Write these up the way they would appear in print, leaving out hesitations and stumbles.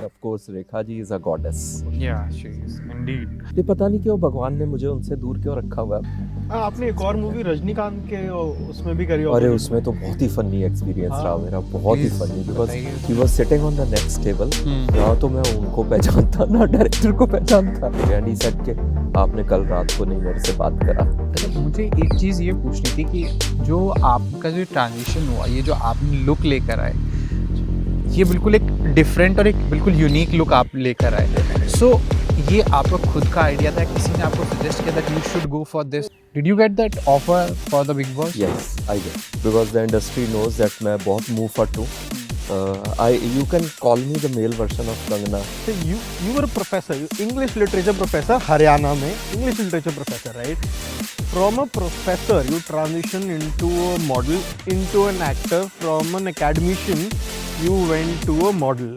of course Rekha ji is a goddess. Yeah, she is indeed. ये पता नहीं क्यों भगवान ने मुझे उनसे दूर क्यों रखा हुआ है। आपने एक और मूवी रजनीकांत के उसमें भी करी अरे होगी। उसमें तो बहुत ही फनी एक्सपीरियंस रहा मेरा, बहुत ही Please, फनी, बिकॉज बताइए। He was sitting on the next table. ना तो मैं उनको पहचानता ना डायरेक्टर को पहचानता, एंड ही सेड के आपने कल रात को नहीं मेरे से बात करा। मुझे एक चीज़ ये पूछनी थी कि जो आपका जो ट्रांजिशन हुआ, ये जो आपने लुक लेकर आए, ये बिल्कुल एक डिफरेंट और एक बिल्कुल यूनिक लुक आप लेकर आए। सो ये आपका खुद का आइडिया था, किसी ने आपको सजेस्ट किया that you should go for this? Did you get that offer for the big boss? Yes, I get, because the industry knows that मैं बहुत move for too. You can call me the male version of Kangana. So you were a professor, English literature professor, Haryana में English literature professor, right? From a professor, you transition into a model, into an actor. From an academician, you went to a model.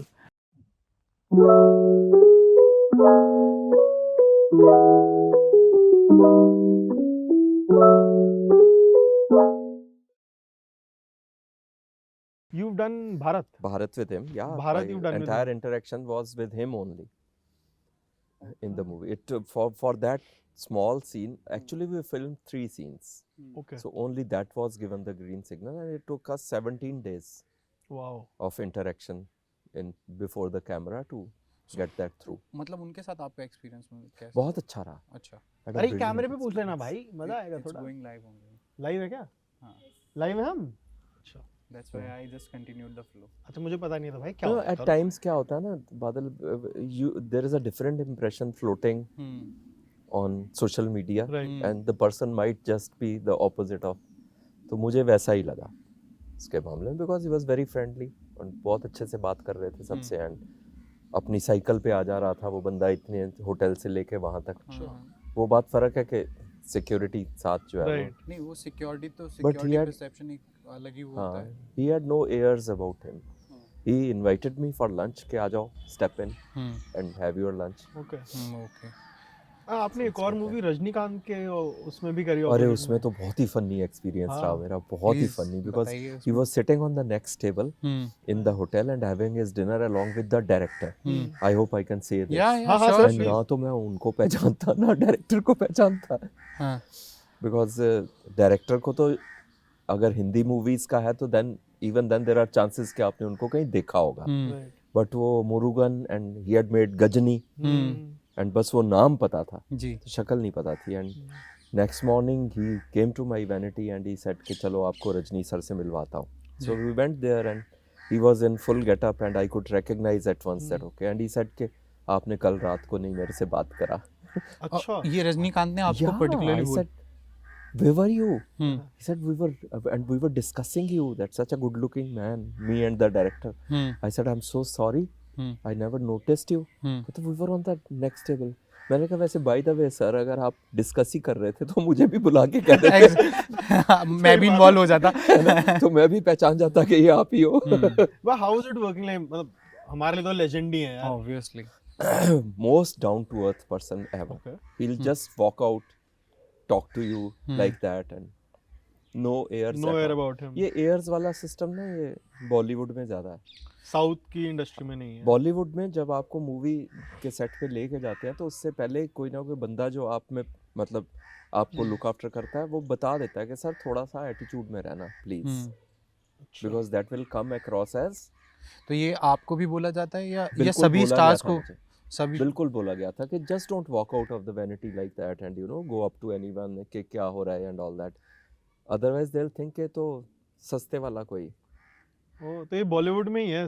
You've done Bharat. Bharat with him, yeah. Bharat My you've done with entire him. interaction was with him only in the movie. It for that small scene, actually we filmed 3 scenes. Okay. So only that was given the green signal, and it took us 17 days Wow. of interaction in before the camera to get that through. मतलब उनके साथ आपका experience कैसा? बहुत अच्छा रहा। अच्छा। Had a अरे brilliant कैमरे पे पूछ लेना experience. भाई, मजा आएगा It's थोड़ा। going live only. लाइव है क्या? हाँ। लाइव है हम? अच्छा। That's why I just continued the flow. अच्छा मुझे पता नहीं था भाई क्या No, होता है। at times क्या होता है ना बादल, there is a different impression floating on social media, Right. and the person might just be the opposite of. तो मुझे वैसा ही लगा इसके मामले में, because he was very friendly और बहुत अच्छे से बात कर रहे थे सबसे, एंड अपनी साइकिल पे आ जा रहा था वो बंदा इतने होटल से लेके वहाँ तक। वो बात फर्क है कि सिक्योरिटी साथ जो है Right. वो, नहीं, वो सिक्योरिटी तो But he security had- perception एक अलग ही वो होता हाँ, है। he had no airs about him. He invited me for lunch कि आ जाओ, step in and have your lunch. Okay. Okay. आपने एक और मूवी रजनीकांत के उसमें भी करी अरे होगी। उसमें तो बहुत ही फनी एक्सपीरियंस हाँ। रहा मेरा, बहुत ही Please, फनी, बिकॉज बताइए he उसमें। was sitting on the next table in the hotel and having his dinner along with the director. I hope I can say this. या हाँ, हाँ, श्योर And ना तो मैं उनको पहचानता ना डायरेक्टर को पहचानता, हाँ। बिकॉज डायरेक्टर को तो अगर हिंदी मूवीज का है तो then even then there are chances कि आपने उनको कहीं देखा होगा, Right. बट वो Murugan and he had made Ghajini and बस वो नाम पता था, जी। तो शक्ल नहीं पता थी। And next morning he came to my vanity and he said कि चलो आपको रजनी सर से मिलवाता हूँ। So we went there and he was in full getup and I could recognise at once that okay, and he said कि आपने कल रात को नहीं मेरे से बात करा। अच्छा। ये रजनीकांत ने आपको Yeah, पर्टिकुलरली I बोला? said, where were you? He said we were discussing you. That's such a good looking man, me and the director. I said I'm so sorry. I never noticed you. But we were on the next table. मैंने कहा वैसे by the way sir अगर आप discuss ही कर रहे थे तो मुझे भी बुला के कह देते मैं भी इन्वॉल्व हो जाता। तो मैं भी पहचान जाता कि ये आप ही हो। But how is it working? Like मतलब हमारे लिए तो लेजेंड ही है यार। Obviously. Most down to earth person ever. Okay. He'll just walk out, talk to you like that, and no airs. No at air all. about him. ये years वाला system ना ये बॉलीवुड में ज़्यादा है। साउथ की इंडस्ट्री में नहीं है। बॉलीवुड में जब आपको मूवी के सेट पे लेके जाते हैं तो उससे पहले कोई ना कोई बंदा जो आप में मतलब आपको लुक आफ्टर करता है वो बता देता है कि सर थोड़ा सा एटीट्यूड में रहना please, because that will come across as. तो ये आपको भी बोला जाता है या बिल्कुल सभी बोला स्टार्स गया था को? मुझे। सभी बिल्कुल बोला गया था कि just don't walk out of the vanity like that and you know go up to anyone कि क्या हो रहा है and all that, otherwise they will think कि तो सस्ते वाला कोई। ओ तो ये बॉलीवुड में ही है,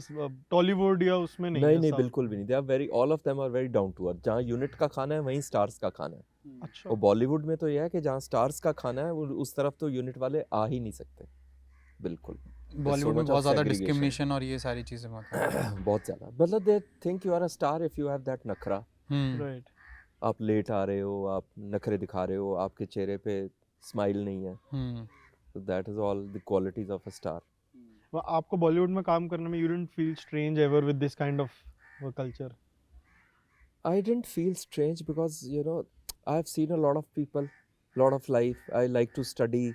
टॉलीवुड या उसमें नहीं है? नहीं South बिल्कुल भी नहीं, they are very all of them are very down to earth. जहाँ यूनिट का खाना है वहीं स्टार्स का खाना है। अच्छा। और बॉलीवुड में तो यह है कि जहाँ स्टार्स का खाना है वो उस तरफ तो यूनिट वाले आ ही नहीं सकते बिल्कुल। बॉलीवुड में much of बहुत ज़्यादा segregation. डिस्क्रिमिनेशन और ये सारी चीज़ें मतलब। बहुत ज़्यादा, मतलब they think you are a star if you have that नखरा। राइट। आप लेट आ रहे हो, आप नखरे दिखा रहे हो, आपके चेहरे पे स्माइल नहीं है, तो that is all the qualities of a star. आपको बॉलीवुड में काम करने में you didn't feel strange ever with this kind of culture? I didn't feel strange because you know I've seen a lot of people, lot of life. I like to study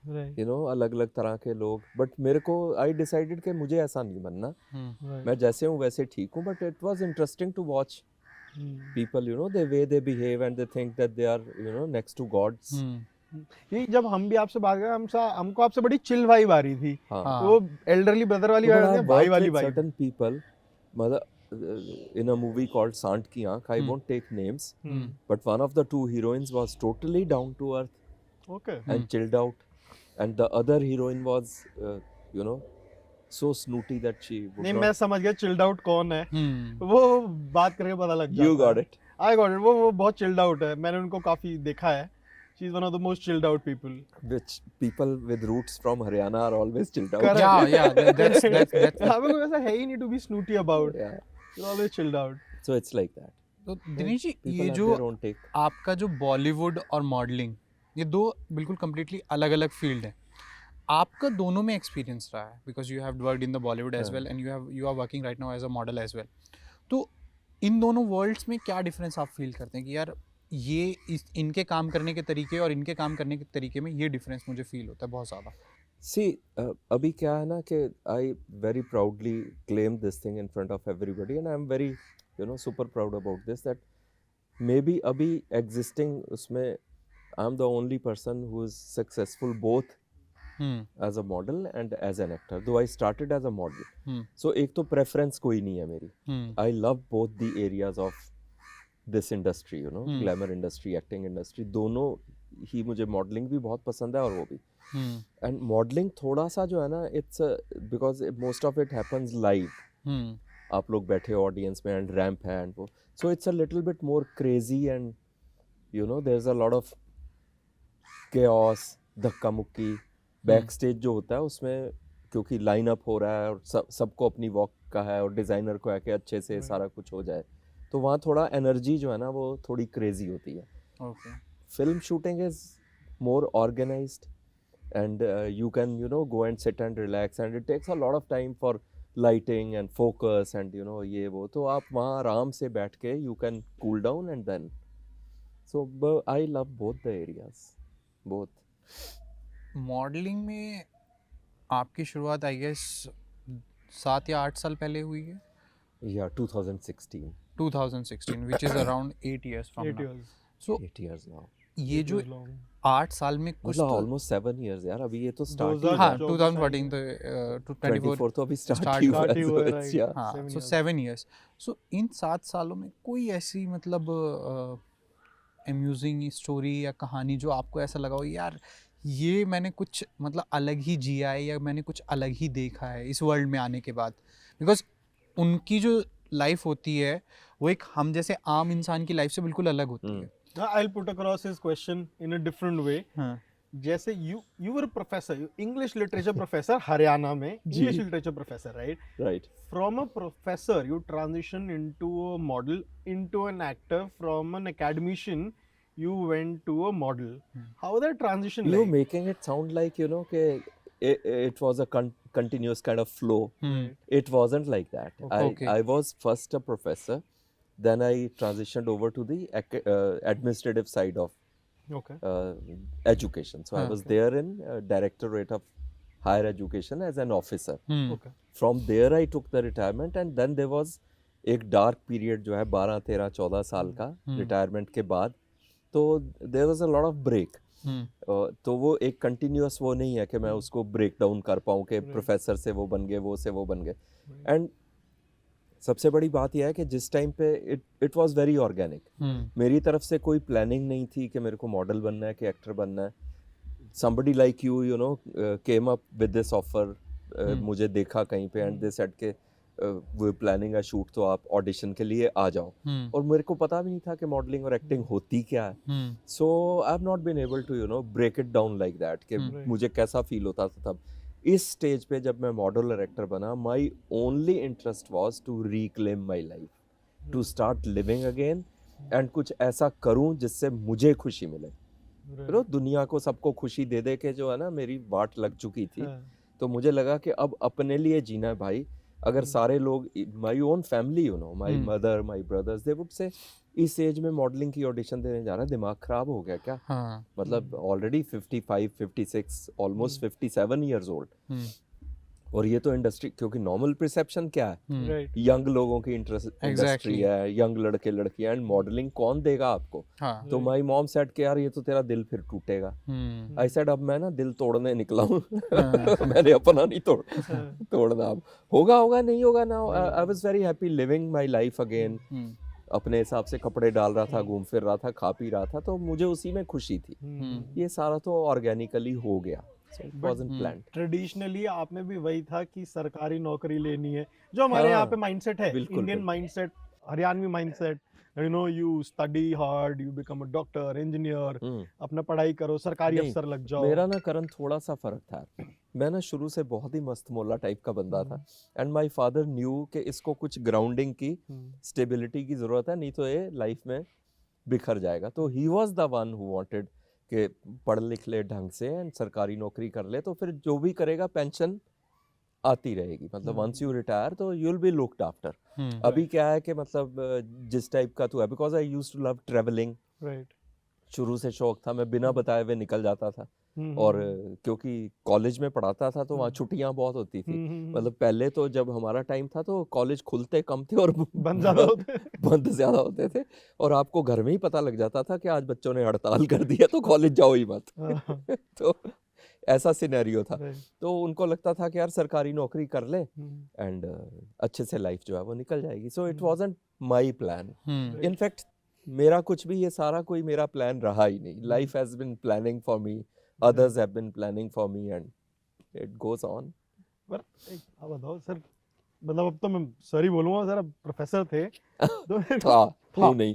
Right. You know अलग अलग तरह के लोग, but मेरे को I decided कि मुझे ऐसा नहीं बनना, Right. मैं जैसे हूँ वैसे ठीक हूँ, but it was interesting to watch people, you know, the way they behave and they think that they are, you know, next to gods. ये जब हम भी आपसे बात कर हमको आपसे बड़ी चिल वाइब आ रही थी, हाँ, हाँ। वो एल्डरली ब्रदर वाली but वाइब I नहीं, have भाई worked वाली with वाइब. certain people, मतलब in a movie called Sant Ki Aankh, I won't take names, but one of the two heroines was totally down to earth Okay. and chilled out, and the other heroine was, you know, so snooty that she would नहीं, not. मैं समझ गया chilled out कौन है, वो बात करके पता लग जाता You got it. I got it. वो बहुत चिल्ड आउट है, मैंने उनको काफी देखा है. She is one of the most chilled out people. Which people with roots from Haryana are always chilled out. Correct. Yeah, that's हमें कोई ऐसा है ही नहीं to be snooty about. Yeah. You always chilled out. So it's like that. तो Dinesh ji, People ये have जो their own take. आपका जो बॉलीवुड और मॉडलिंग, ये दो बिल्कुल कम्प्लीटली अलग अलग फील्ड है, आपका दोनों में एक्सपीरियंस रहा है, because you have worked in the Bollywood as well and you are working right now as a model as well. तो इन दोनों वर्ल्ड्स में क्या डिफरेंस आप फील करते हैं कि यार ये इनके काम करने के तरीके और इनके काम करने के तरीके में ये डिफरेंस मुझे फील होता है बहुत ज़्यादा. See, अभी क्या है ना कि I very proudly claim this thing in front of everybody, and I'm very, you know, super proud about this, that maybe अभी existing उसमें I'm the only person who is successful both as a model and as an actor, though I started as a model. So एक तो preference कोई नहीं है मेरी. I love both the areas of this industry, you know, glamour industry, acting industry, दोनों ही. मुझे modeling भी बहुत पसंद है और वो भी. And modeling थोड़ा सा जो है ना, it's because most of it happens live. आप लोग बैठे हो ऑडियंस में and ramp है and वो, so it's a little bit more crazy and, you know, there's a lot of chaos, धक्का मुक्की. बैक स्टेज जो होता है उसमें क्योंकि लाइन अप हो रहा है और सबको अपनी वॉक का है और डिज़ाइनर को आके अच्छे से सारा कुछ हो जाए, तो वहाँ थोड़ा एनर्जी जो है ना वो थोड़ी क्रेजी होती है. Okay. Film shooting is more organised and you can, you know, go and sit and relax and it takes a lot of time for lighting and focus and, you know, ये वो, तो आप वहाँ आराम से बैठ के you can cool down and then. So I love both the areas, both. Modelling में आपकी शुरुआत आई गेस 7 या 8 साल पहले हुई है. या 2016. 2016 which is around 8 years from 8 now. years. So 8 years now. ये जो 8 साल में कुछ मतलब तो, ऑलमोस्ट 7 years यार. अभी ये तो स्टार्ट 2000 हाँ, जो 2014 तो 24 तो अभी स्टार्ट start ही हुआ हुआ ही है, हुआ है, so it's, right. yeah. हाँ, 7 so years. 7 years. So इन 7 सालों में कोई ऐसी मतलब अम्यूजिंग स्टोरी या कहानी जो आपको ऐसा लगा हो यार ये मैंने कुछ मतलब अलग ही जिया है या मैंने कुछ अलग ही देखा है इस वर्ल्ड में आने के बाद, बिकॉज उनकी जो लाइफ होती है वो एक हम जैसे आम इंसान की लाइफ से बिल्कुल अलग होती है. I'll put across his question in a different way. हाँ. जैसे you were a professor, English literature professor Haryana में, English literature professor, right? Right. From a professor, you transition into a model, into an actor. From an academician, you went to a model. How that transition You're like? making it sound like, you know, it was a continuous kind of flow. It wasn't like that. Okay. I was first a professor, then I transitioned over to the administrative side of Okay. education. So I was there in Directorate of Higher Education as an officer. Okay. From there I took the retirement and then there was एक dark period जो है 12, 13, 14 साल का retirement के बाद, तो there was a lot of break. तो वो एक कंटिन्यूअस वो नहीं है कि मैं उसको ब्रेक डाउन कर पाऊँ कि प्रोफेसर से वो बन गए, वो से वो बन गए. एंड सबसे बड़ी बात यह है कि जिस टाइम पे इट वाज वेरी ऑर्गेनिक. मेरी तरफ से कोई प्लानिंग नहीं थी कि मेरे को मॉडल बनना है कि एक्टर बनना है. somebody like you, you know, came up with this offer. मुझे देखा कहीं पे एंड दे सेड के वो प्लानिंग अ शूट, तो आप ऑडिशन के लिए आ जाओ. और मेरे को पता भी नहीं था कि मॉडलिंग और एक्टिंग होती क्या है. So I have not been able to, you know, break it down like that कि मुझे कैसा फील होता था तब. इस स्टेज पे जब मैं मॉडल और एक्टर बना, my only interest was to reclaim my life, to start living again and कुछ ऐसा करूं जिससे मुझे खुशी मिले. तो दुनिया को सबको खुशी दे दे के जो है ना मेरी वाट लग चुकी थी. तो मुझे लगा कि अब अपने लिए जीना है भाई. अगर सारे लोग, my own family, you know, my mother, my brothers, they would say इस एज में मॉडलिंग की ऑडिशन देने जा रहा है, दिमाग खराब हो गया क्या? हाँ. मतलब ऑलरेडी 55, 56, ऑलमोस्ट 57 ईयर्स ओल्ड, और ये तो इंडस्ट्री, क्योंकि नॉर्मल परसेप्शन क्या है, राइट यंग लोगों की इंडस्ट्री है, यंग लड़के लड़कियां, एंड मॉडलिंग कौन देगा आपको? हाँ. तो माई मॉम सेड कि यार ये तो तेरा दिल फिर टूटेगा। आई सेड अब मैं ना दिल तोड़ने निकला हूँ मैंने अपना नहीं तोड़ना, अब होगा नहीं होगा ना। I was very happy living my life again, अपने हिसाब से कपड़े डाल रहा था, घूम फिर रहा था, खा पी रहा था, तो मुझे उसी में खुशी थी। ये सारा तो ऑर्गेनिकली हो गया, so it wasn't planned. Traditionally आप में भी वही था कि सरकारी नौकरी लेनी है, जो हमारे यहाँ पे माइंडसेट है, बिल्कुल, इंडियन बिल्कुल। Mindset, Haryanvi mindset, you know, you study hard, you become a doctor, engineer, अपना पढ़ाई करो, सरकारी नहीं, अफसर लग जाओ। मेरा ना करण थोड़ा सा फर्क था। मैं ना शुरू से बहुत ही मस्त मोला टाइप का बंदा था, एंड माय फादर न्यू कि इसको कुछ ग्राउंडिंग की, स्टेबिलिटी की जरूरत है, नहीं तो ये लाइफ में बिखर जाएगा। तो he was the one who wanted कि पढ़ लिख ले ढंग से एंड सरकारी नौकरी कर ले, तो फिर जो भी करेगा पेंशन आती रहेगी, मतलब वंस यू रिटायर तो you will be looked after. अभी क्या है कि मतलब जिस टाइप का तू है, because I used to love travelling, right शुरू से शौक था, मैं बिना बताए हुए निकल जाता था, और क्योंकि कॉलेज में पढ़ाता था तो वहाँ छुट्टियाँ बहुत होती थी। मतलब पहले तो जब हमारा टाइम था तो कॉलेज खुलते कम थे और बंद ज्यादा होते बंद ज्यादा होते थे, और आपको घर में ही पता लग जाता था कि आज बच्चों ने हड़ताल कर दिया तो कॉलेज जाओ ही मत तो ऐसा सिनेरियो था। तो उनको लगता था कि यार सरकारी नौकरी कर ले एंड अच्छे से लाइफ जो है वो निकल जाएगी। So it wasn't my plan, in fact मेरा कुछ भी ये सारा कोई मेरा प्लान रहा ही नहीं। Life has been planning for me, others have been planning for me, and it goes on. पर आप बताओ सर, मतलब अब तो मैं सॉरी बोलूंगा सर, अब प्रोफेसर थे तो क्यों नहीं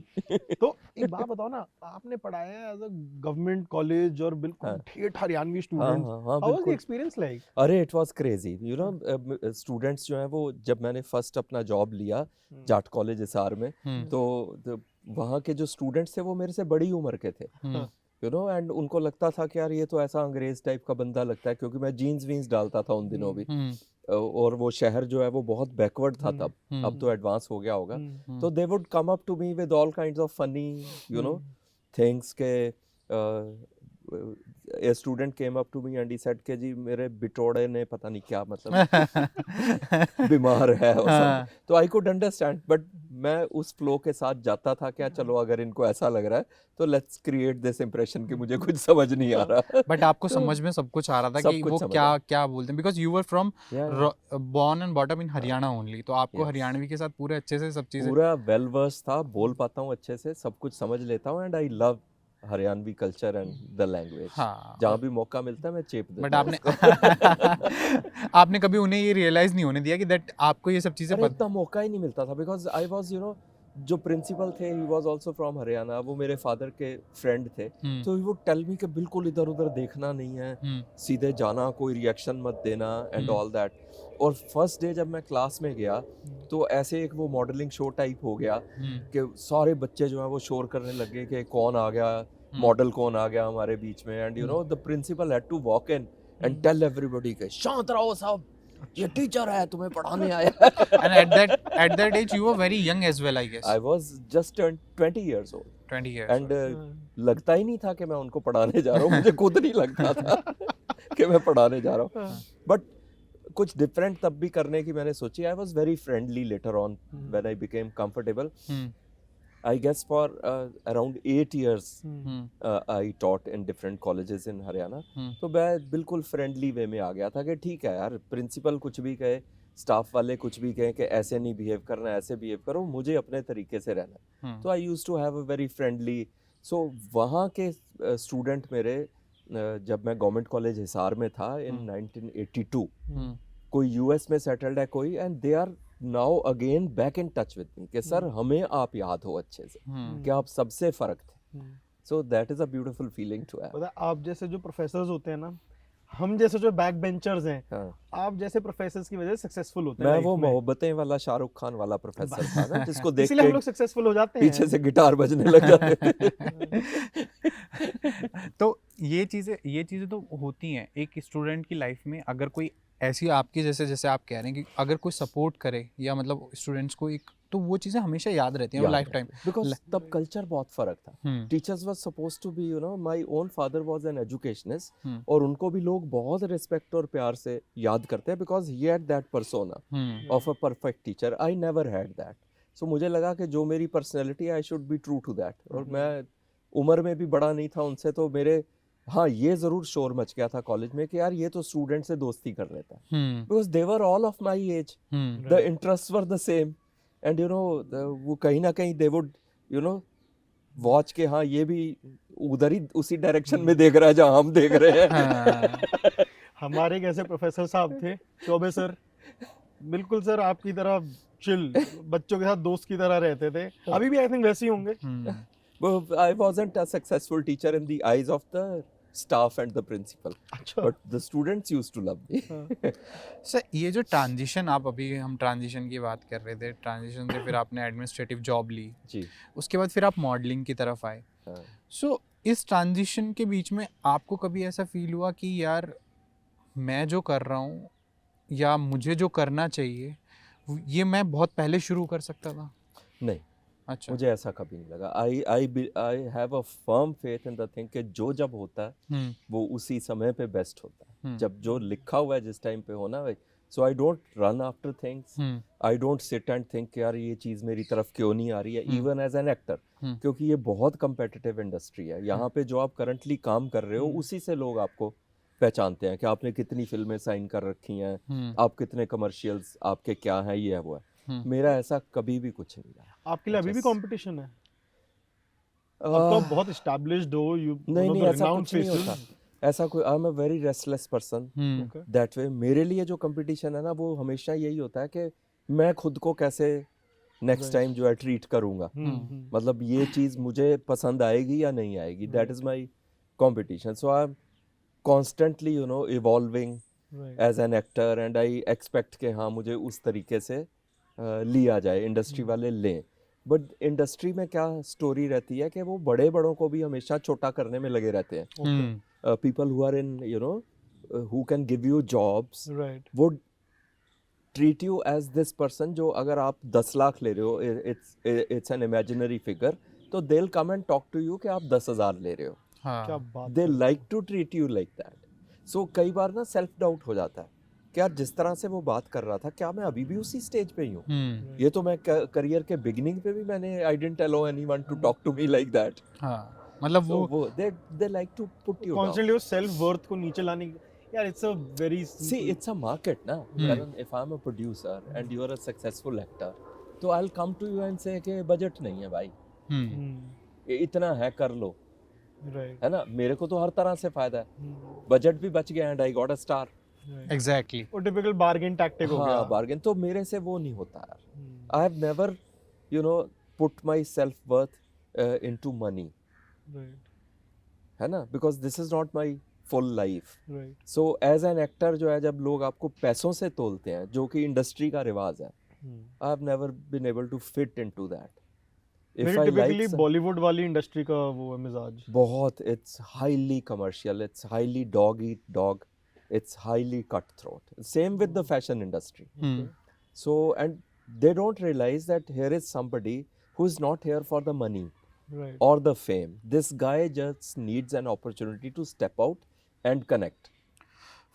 तो एक बात बताओ ना, आपने पढ़ाया है एज अ गवर्नमेंट कॉलेज और बिल्कुल ठेठ Haryanvi students, how was the experience like? अरे it was crazy, you know, students जो हैं वो, जब मैंने फर्स्ट अपना जॉब लिया जाट कॉलेज हिसार में, तो वहाँ के जो स्टूडेंट्स थे वो मेरे से बड़ी उम्र के थे, यू नो, एंड उनको लगता था कि यार ये तो ऐसा अंग्रेज टाइप का बंदा लगता है, क्योंकि मैं जीन्स वीन्स डालता था उन दिनों भी, और वो शहर जो है वो बहुत बैकवर्ड था तब, अब तो एडवांस हो गया होगा। तो they would come up to me with all kinds of funny, you know, things के a student came up to me and he said कि जी मेरे बिटोड़े ने पता नहीं क्या मतलब बीमार है और सब, तो I could understand, but मैं उस फ्लो के साथ जाता था, क्या चलो अगर इनको ऐसा लग रहा है तो लेट्स क्रिएट दिस इंप्रेशन कि मुझे कुछ समझ नहीं आ रहा। बट आपको समझ में सब कुछ आ रहा था कि वो क्या क्या बोलते हैं, because you were from born and bottom in Haryana only, तो आपको हरियाणवी के साथ पूरे अच्छे से सब चीजें, पूरा वेल वर्स था, बोल पाता हूँ अच्छे से, सब कुछ समझ लेता हूँ, and I love Haryanvi culture and the language. हाँ, जहाँ भी मौका मिलता है मैं चेप देता बट आपने कभी उन्हें ये रियलाइज नहीं होने दिया कि दैट आपको ये सब चीजें इतना मौका ही नहीं मिलता था, because I was, you know, जो प्रिंसिपल थे he was also from Haryana, वो मेरे फादर के फ्रेंड थे, तो ही वुड टेल मी कि बिल्कुल इधर उधर देखना नहीं है, सीधे जाना, कोई रिएक्शन मत देना एंड ऑल दैट। और फर्स्ट डे जब मैं क्लास में गया तो ऐसे एक वो मॉडलिंग शो टाइप हो गया कि सारे बच्चे जो हैं वो शोर करने लगे कि कौन आ गया, मॉडल कौन आ गया हमारे बीच में, and you know the principal had to walk in and tell everybody कि शांत रहो साहब, ये टीचर है, तुम्हें पढ़ाने आया है। And at that age you were very young as well, I guess. I was just turned 20 years old. 20 years. And लगता ही नहीं था कि मैं उनको पढ़ाने जा रहा हूँ, मुझे खुद नहीं लगता था कि मैं पढ़ाने जा रहा हूँ, बट कुछ डिफरेंट तब भी करने की मैंने सोची। I was very friendly later on when I became comfortable. I guess for around 8 years I taught in different colleges in Haryana. तो मैं बिल्कुल फ्रेंडली वे में आ गया था कि ठीक है यार, प्रिंसिपल कुछ भी कहे, स्टाफ वाले कुछ भी कहें कि ऐसे नहीं बिहेव करना, ऐसे बिहेव करो, मुझे अपने तरीके से रहना है। तो I used to have a very friendly, so वहाँ के स्टूडेंट मेरे, जब मैं गवर्नमेंट कॉलेज हिसार में था इन 1982, कोई यूएस में सेटल्ड है कोई, and they are now again back in touch with me कि सर हमें आप याद हो अच्छे से कि आप सबसे फर्क थे। So that is a beautiful feeling to have. आप जैसे जो प्रोफेसर्स होते हैं ना, हम जैसे जो बैक बेंचर्स हैं, आप जैसे प्रोफेसर्स की वजह से सक्सेसफुल होते हैं। मैं वो मोहब्बतें वाला शाहरुख खान वाला प्रोफेसर था ना, जिसको देख के हम लोग सक्सेसफुल हो जाते हैं, पीछे से गिटार बजने लग जाते थे। तो ये चीज़ें तो होती हैं एक स्टूडेंट की लाइफ में। अगर कोई ऐसी आपकी जैसे आप कह रहे हैं कि अगर कोई सपोर्ट करे या मतलब स्टूडेंट्स को एक, तो वो चीज़ें हमेशा याद रहती हैं लाइफ टाइम। बिकॉज तब कल्चर बहुत फर्क था। Hmm teachers was suppose to be, you know, my own father was an educationist, hmm और उनको भी लोग बहुत रिस्पेक्ट और प्यार से याद करते हैं because he had that persona of a perfect teacher. I never had that. So मुझे लगा कि जो मेरी पर्सनैलिटी है I should be true to that. और मैं उम्र में भी बड़ा नहीं था उनसे, तो मेरे, हाँ, ये ज़रूर शोर मच गया था कॉलेज में कि यार ये तो स्टूडेंट से दोस्ती कर लेता है, because they were all of my age, the interest were the same, and you no वो कहीं ना कहीं they would, you know, watch के, हाँ ये भी उधर ही उसी डायरेक्शन में देख रहा है जहाँ हम देख रहे हैं। हमारे एक ऐसे प्रोफेसर साहब थे, चौबे सर, बिल्कुल सर आपकी तरह चिल, बच्चों के साथ दोस्त की तरह रहते थे। अभी भी आई थिंक वैसे ही होंगे। Well, I wasn't a successful teacher in the eyes of the staff and the principal, अच्छा। but the students used to love me. Sir ये जो ट्रांजिशन, आप अभी हम ट्रांजिशन की बात कर रहे थे, ट्रांजिशन से फिर आपने एडमिनिस्ट्रेटिव जॉब ली, जी, उसके बाद फिर आप मॉडलिंग की तरफ आए। हाँ। सो इस ट्रांजिशन के बीच में आपको कभी ऐसा फील हुआ कि यार मैं जो कर रहा हूँ या मुझे जो करना चाहिए ये मैं बहुत पहले शुरू कर सकता था? नहीं, अच्छा। मुझे ऐसा कभी नहीं लगा। I have a firm faith in the thing कि जो जब होता है वो उसी समय पे बेस्ट होता है। जब जो लिखा हुआ है जिस टाइम पे होना है, so I don't run after things, I don't sit and think यार ये चीज़ मेरी तरफ क्यों नहीं आ रही है, इवन एज एन एक्टर, क्योंकि ये बहुत कंपेटिटिव इंडस्ट्री है। यहाँ पे जो आप करंटली काम कर रहे हो उसी से लोग आपको पहचानते हैं कि आपने कितनी फिल्में साइन कर रखी हैं, आप कितने कमर्शियल्स आपके क्या हैं, ये है वो है। मेरा ऐसा कभी भी कुछ नहीं रहा। आपके लिए अभी भी कंपटीशन है? अब तो आप बहुत एस्टैब्लिश्ड हो, यू नहीं, ऐसा कुछ नहीं होता। ऐसा कोई, I am a very restless person that way. मेरे लिए जो कंपटीशन है ना वो हमेशा यही होता है कि मैं खुद को कैसे नेक्स्ट टाइम जो है ट्रीट करूंगा, मतलब ये चीज़ मुझे पसंद आएगी या नहीं आएगी, that is my competition. So I am constantly, you know, evolving as an actor, and I expect कि हाँ मुझे उस तरीके से लिया जाए, इंडस्ट्री वाले लें। बट इंडस्ट्री में क्या स्टोरी रहती है कि वो बड़े बड़ों को भी हमेशा छोटा करने में लगे रहते हैं। People who are in, you know, who can give you jobs would treat you as this person, जो अगर आप 10 लाख ले रहे हो, इट्स एन इमेजिनरी फिगर, तो they will come and talk to you कि आप 10,000 ले रहे हो। क्या बात, they like to treat you like that. So कई बार ना सेल्फ डाउट हो जाता है कि यार जिस तरह से वो बात कर रहा था, क्या मैं अभी भी उसी स्टेज पे ही हूँ? ये तो मैं करियर के बिगिनिंग पे भी मैंने, I didn't allow anyone to talk to me like that. हाँ, मतलब वो they like to put you constantly self worth को नीचे लाने की। यार it's a very, see it's a market ना। Karan, if I'm a producer and you are a successful actor, तो I'll come to you and say कि budget नहीं है भाई, इतना है कर लो, है ना। मेरे को तो हर तरह से फायदा है, बजट भी बच गया and I got a star. Exactly, वो टिपिकल बार्गेन टैक्टिक हो गया। हाँ, बार्गेन तो मेरे से वो नहीं होता यार। I have never, you know, put my self worth into money, है ना, because this is not my full life. So as an actor जो है, जब लोग आपको पैसों से तोलते हैं, जो कि इंडस्ट्री का रिवाज है, I have never been able to fit into that. Typically Bollywood वाली इंडस्ट्री का वो है मिजाज बहुत, it's highly commercial, it's highly dog eat dog, it's highly cutthroat. Same with the fashion industry. So, and they don't realize that here is somebody who is not here for the money or the fame. This guy just needs an opportunity to step out and connect.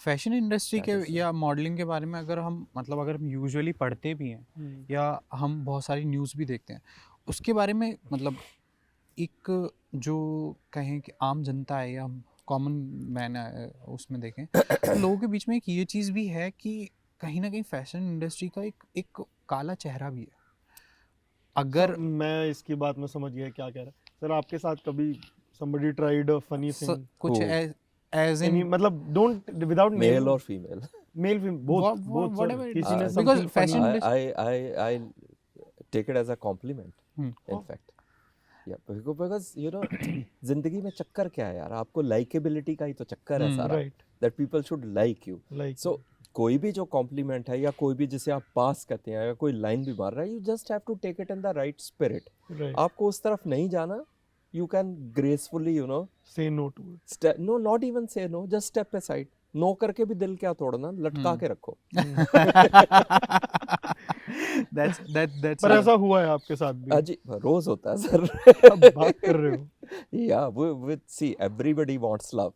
Fashion industry के या modelling के बारे में अगर हम, मतलब अगर हम यूजुअली पढ़ते भी हैं या हम बहुत सारी न्यूज़ भी देखते हैं, उसके बारे में मतलब एक जो कहें कि आम जनता है या कॉमन मैन उसमें देखें तो लोगों के बीच में एक ये चीज़ भी है कि कहीं ना कहीं फैशन इंडस्ट्री का एक काला चेहरा भी है। अगर मैं इसकी बात में समझ गया क्या कह रहा है सर। आपके साथ कभी somebody tried a funny thing कुछ एज इन, मतलब don't without male or female, male both whatever it is, किसी ने because something fashion funny- I take it as a compliment, in fact. Yeah, because you know, जिंदगी में चक्कर क्या है यार, आपको लाइकेबिलिटी का ही तो चक्कर है सारा, that people should like you. So कोई भी जो कॉम्प्लीमेंट है या कोई भी जिसे आप पास कहते हैं या कोई लाइन भी मार रहा है, you just have to take it in the right spirit. आपको उस तरफ नहीं जाना, you can gracefully, you know, Say no to it. no, not even say no, just step aside. No करके भी दिल क्या तोड़ना, लटका के रखो. that's पर ऐसा हुआ है आपके साथ भी? अजी रोज होता है सर. आप बात कर रहे हो. Yeah, we see everybody wants love.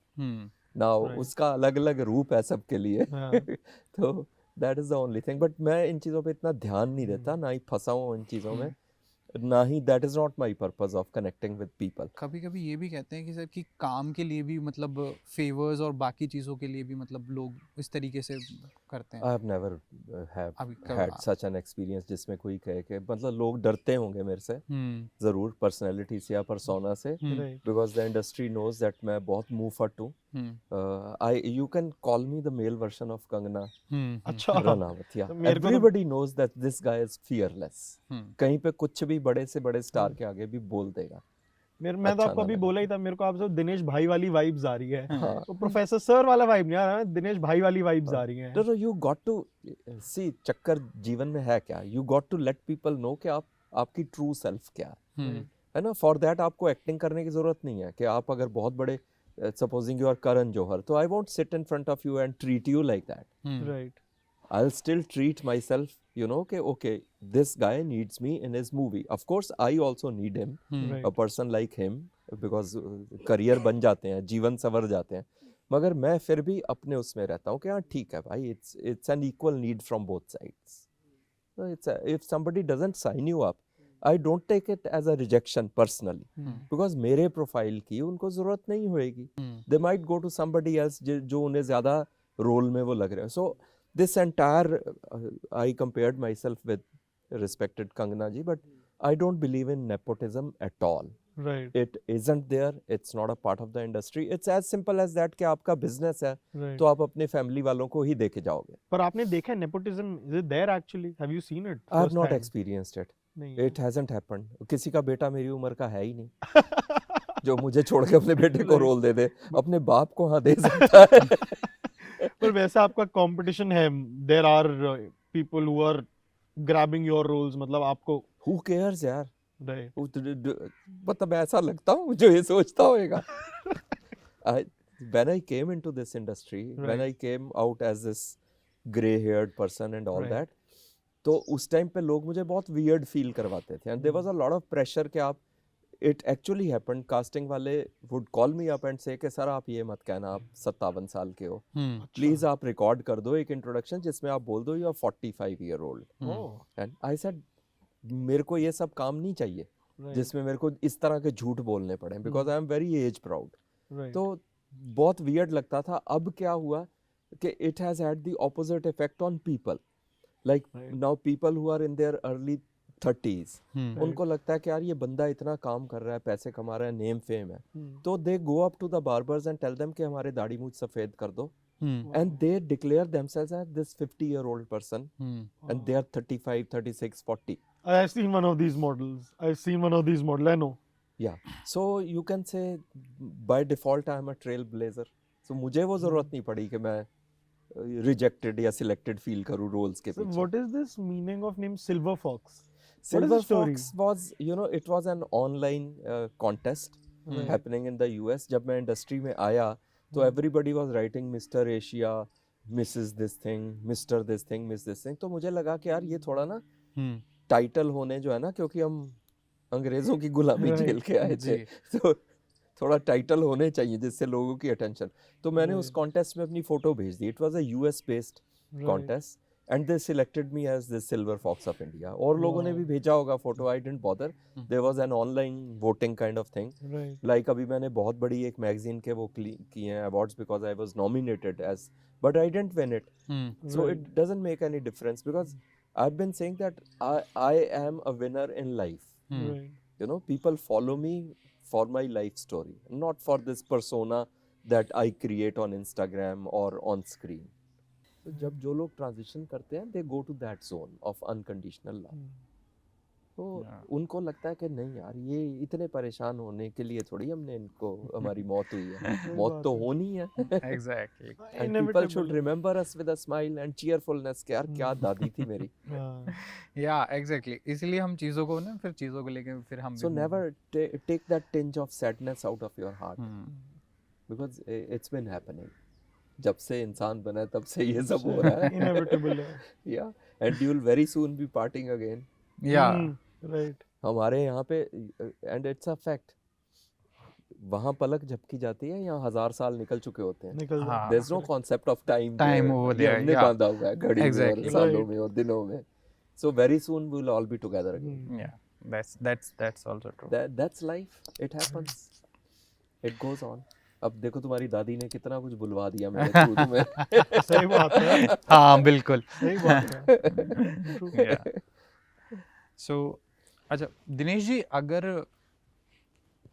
Now Right. उसका अलग अलग रूप है सबके लिए. हाँ. तो that is the only thing. But मैं इन चीज़ों पे इतना ध्यान नहीं देता, ना ही फंसा हूँ इन चीज़ों में, ना ही that is not my purpose of connecting with people. कभी कभी ये भी कहते हैं कि सर कि काम के लिए भी मतलब फेवर्स और बाकी चीज़ों के लिए भी मतलब लोग इस तरीके से करते हैं. I have never have अभी had such an experience जिसमें कोई कहे कि मतलब लोग डरते होंगे मेरे से ज़रूर, पर्सनैलिटी से या परसोना से, Right. because the industry knows that मैं बहुत move for two. You can call me the male version of Kangana अच्छा. Ranaut. Yeah, तो मेरे को तो- everybody knows that this guy is fearless. हम्म. कहीं पे कुछ भी बड़े से बड़े स्टार के आगे भी बोल देगा. मैं तो अच्छा आपको ना अभी लगे. बोला ही था, मेरे को आपसे दिनेश भाई वाली वाइब्स आ रही है. हाँ. तो प्रोफेसर सर वाला वाइब नहीं आ रहा है, दिनेश भाई वाली वाइब्स आ रही है. No, you got to see, चक्कर जीवन में है क्या, you got to let people know कि आपकी true self क्या है ना. For that आपको एक्टिंग करने की जरूरत नहीं है कि आप अगर बहुत बड़े, supposing you are Karan Johar, तो I won't sit in front of you and treat you like that. Right. I'll still treat myself, you know, okay, this guy needs me in his movie. Of course, I also need him, Right. a person like him, because career बन जाते हैं, जीवन संवर जाते हैं. मगर मैं फिर भी अपने उसमें रहता हूँ कि हाँ ठीक है भाई, it's an equal need from both sides. So if somebody doesn't sign you up, I don't take it as a rejection personally, because मेरे प्रोफाइल की उनको ज़रूरत नहीं होएगी. They might go to somebody else जो उन्हें ज़्यादा रोल में वो लग रहे हैं. So this entire I compared myself with respected Kangana ji, but I don't believe in nepotism at all. Right. It isn't there. It's not a part of the industry. It's as simple as that कि आपका business है, Right. तो आप अपने family वालों को ही देके जाओगे. पर आपने देखा nepotism, is it there actually? Have you seen it? I have not firsthand? experienced it. नहीं. It hasn't happened. किसी का बेटा मेरी उम्र का है ही नहीं जो मुझे छोड़ के अपने बेटे को रोल दे दे. अपने बाप को हाँ दे सकता है. पर वैसे आपका कंपटीशन है, there are people who are grabbing your roles, मतलब आपको. Who cares यार. Right. मतलब ऐसा लगता हूँ जो ये सोचता होएगा. When I came into this industry, when Right. I came out as this gray-haired person and all Right. that, तो उस टाइम पे लोग मुझे बहुत weird feel करवाते थे, and there was a lot of pressure कि आप, it actually happened, casting वाले would call me up and say कि सर आप ये मत कहना, आप 57 साल के हो, प्लीज आप रिकॉर्ड कर दो एक इंट्रोडक्शन जिसमें आप बोल दो you are 45 year old. Oh. And I said मेरे को ये सब काम नहीं चाहिए Right. जिसमें मेरे को इस तरह के झूठ बोलने पड़े, because I am very as proud. Right. तो बहुत वियर्ड लगता था. अब क्या हुआ कि it has had the opposite effect on people. Like Right. Now people who are in there early 30s, Right. उनको लगता है कि यार ये बंदा इतना काम कर रहा है, पैसे कमा रहा है, नेम फेम है, तो they go up to the barbers and tell them कि हमारे दाढ़ी मूंछ सफेद कर दो, and they declare themselves as this 50-year-old person, and they are 35, 36, 40. I've seen one of these models. I know. Yeah, so you can say by default I am a trailblazer. So मुझे वो जरूरत नहीं पड़ी कि मैं rejected या selected feel करूँ roles के So पीछे. what is this meaning of name Silver Fox? What is Silver the story? Fox was, you know, it was an online contest happening in the US. जब मैं industry में आया तो everybody was writing Mr. Asia, Mrs. this thing, Mr. this thing, Miss this thing. तो मुझे लगा कि यार ये थोड़ा ना टाइटल होने जो है ना, क्योंकि हम अंग्रेजों की गुलामी Right. झेल के आए थे, तो थोड़ा टाइटल होने चाहिए जिससे लोगों की अटेंशन. तो मैंने उस कॉन्टेस्ट में अपनी फोटो भेज दी. It was a US based contest and they selected me as the silver fox of India. और लोगों ने भी भेजा होगा photo. I didn't bother. There was an online voting kind of thing. Right. Like अभी मैंने बहुत बड़ी एक मैगजीन के वो किए हैं awards, because I was nominated as, but I didn't win it. So it doesn't make any difference, because I've been saying that I am a winner in life. Right. You know, people follow me for my life story, not for this persona that I create on Instagram or on screen. तो जब जो लोग transition करते हैं, they go to that zone of unconditional love. तो Yeah. उनको लगता है कि नहीं यार ये इतने परेशान होने के लिए थोड़ी हमने इनको हमारी मौत हुई है, सही मौत बात तो है। होनी है। Exactly and people Inevitable should है। Remember us with a smile and cheerfulness कि यार क्या दादी थी मेरी। हाँ, या एग्जैक्टली, इसलिए हम चीज़ों को ना, फिर चीज़ों को लेके फिर हम so never take that tinge of sadness out of your heart, hmm, because it's been happening. जब से इंसान बना है तब से ये सब हो रहा है। इनएविटेबल है। Yeah and you will very soon be parting again. Yeah right. हमारे यहाँ पे एंड इट्स अ फैक्ट, वहाँ पलक झपकी जाती है, यहाँ 1000 साल निकल चुके होते हैं। निकल हाँ। जाता there is no concept of time Time over ये there, हमने yeah. बांधा हुआ है घड़ी में और Exactly. सालों Right. में और दिनों में। So very soon we will all be together again. Yeah that's also true. That's life, it happens, it goes on. अब देखो तुम्हारी दादी ने कितना कुछ बुलवा दिया मेरे थ्रू तुम्हें। सही बात है। हाँ बिल्कुल। सही बात है। या सो अच्छा दिनेश जी, अगर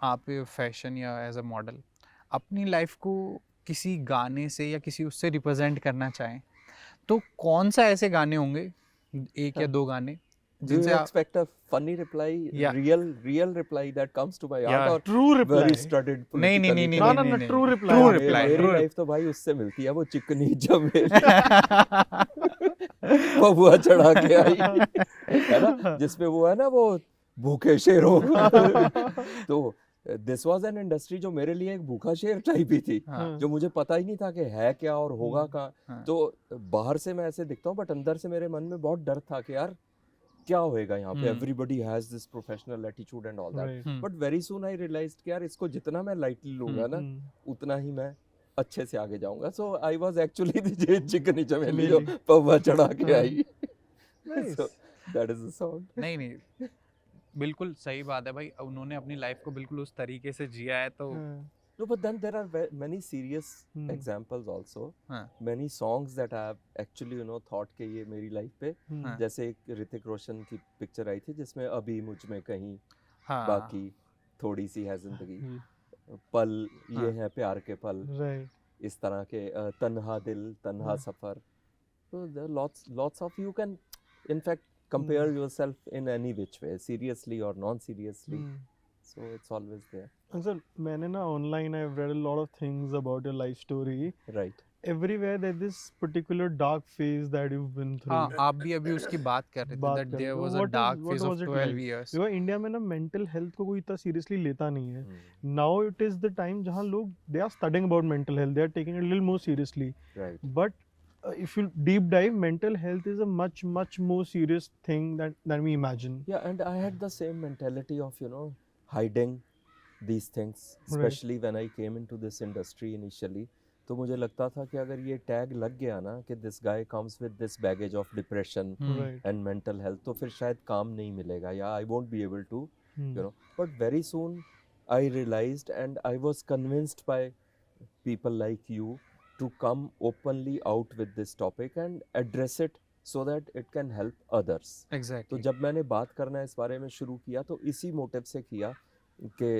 आप फैशन या एज अ मॉडल अपनी लाइफ को किसी गाने से या किसी उससे रिप्रेजेंट करना चाहें, तो कौन सा ऐसे गाने होंगे, एक या दो गाने Do जिनसे you आप expect a funny reply, Yeah. real reply that comes to my heart, Yeah. or True reply. very studied नहीं नहीं नहीं politically? नहीं ना, नहीं ना, नहीं, true नहीं, reply. true हाँ, reply, मेरी true लाइफ तो भाई उससे मिलती है, वो चिकनी चमेली पबुआ चढ़ा के आई है ना, जिसमें वो है ना, वो भूखे शेरों तो दिस वाज एन इंडस्ट्री जो मेरे लिए एक भूखा शेर टाइप ही थी, हाँ, जो मुझे पता ही नहीं था कि है क्या और होगा हाँ। कहाँ। तो बाहर से मैं ऐसे दिखता हूँ, बट अंदर से मेरे मन में बहुत डर था कि यार क्या होएगा यहाँ पे। Everybody has this professional attitude and all that, Right. But very soon I realised कि यार इसको जितना मैं लाइटली लूंगा ना, उतना ही मैं अच्छे से आगे जाऊंगा। सो आई वाज एक्चुअली द चिकनी चमेली जो पौवा चढ़ा के आई। Nice. So that is the song. नहीं नहीं बिल्कुल सही बात है भाई, उन्होंने अपनी लाइफ को बिल्कुल उस तरीके से जिया है, तो No, but then there are many serious examples also. हाँ, Many songs that I have actually thought कि ये मेरी लाइफ पे, हाँ, जैसे एक ऋतिक रोशन की पिक्चर आई थी जिसमें अभी मुझ में कहीं हाँ, बाकी थोड़ी सी है जिंदगी, पल ये हैं प्यार के पल, Right. इस तरह के तन्हा दिल तन्हा सफर। So there are lots of, you can in fact compare yourself in any which way, seriously or non-seriously. So it's always there. And sir, मैंने ना online I've read a lot of things about your life story. Right. Everywhere there's this particular dark phase that you've been through. हाँ, आप भी अभी उसकी बात कर रहे थे, बात that कर there रहे थे। was a What dark what phase of was it 12 like? years. Because India में ना मेंटल हेल्थ को कोई इतना सीरियसली लेता नहीं है। Now it is the time जहाँ लोग they are studying about mental health, they are taking it a little more seriously. Right. But if you deep dive, mental health is a much more serious thing than we imagine. Yeah, and I had the same mentality of hiding these things, especially when I came into this industry initially. तो मुझे लगता था कि अगर ये tag लग गया ना कि this guy comes with this baggage of depression Right. and mental health, तो फिर शायद काम नहीं मिलेगा, या I won't be able to, Hmm. But very soon I realized and I was convinced by people like you to come openly out with this topic and address it so that it can help others. तो Exactly. जब मैंने बात करना इस बारे में शुरू किया तो इसी मोटिव से किया कि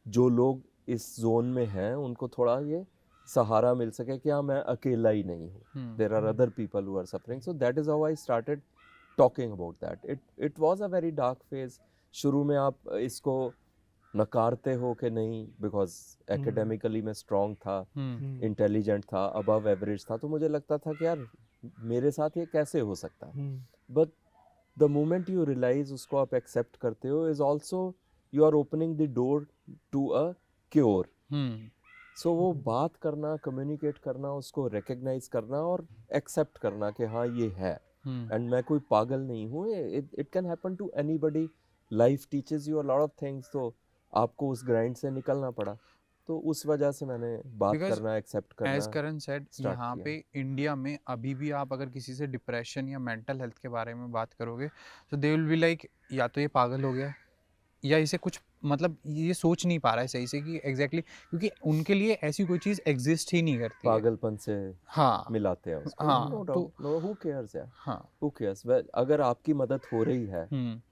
जो लोग इस जोन में हैं उनको थोड़ा ये सहारा मिल सके कि हाँ मैं अकेला ही नहीं हूँ, there are other people who are suffering. So that is how I started talking about that. It was a very dark phase. शुरू में आप इसको नकारते हो कि नहीं, बिकॉज एकेडमिकली मैं स्ट्रॉन्ग था, इंटेलिजेंट था, अबव एवरेज था, तो मुझे लगता था कि यार मेरे साथ ये कैसे हो सकता है। But the moment you realise उसको आप एक्सेप्ट करते हो is also you are opening the door to a cure. So वो बात करना, कम्युनिकेट करना, उसको रिकग्नाइज करना और एक्सेप्ट करना कि हाँ ये है, एंड मैं कोई पागल नहीं हूँ, it can happen to anybody. Life teaches you a lot of things, तो आपको उस ग्राइंड से निकलना पड़ा, तो उस वजह से मैंने बात Because करना, एक्सेप्ट करना। एज करण सेड, start यहाँ किया। पे इंडिया में अभी भी आप अगर किसी से डिप्रेशन या मेंटल हेल्थ के बारे में बात करोगे तो दे विल बी लाइक या तो ये पागल हो गया या इसे कुछ मतलब ये सोच नहीं पा रहा है सही से कि एग्जैक्टली क्योंकि उनके लिए ऐसी कोई चीज़ एग्जिस्ट ही नहीं करती है। पागलपन से हाँ मिलाते हैं उसको। हाँ, नो तो- डाउट, नो, हु केयर्स यार, हाँ हु केयर्स। अगर आपकी मदद हो रही है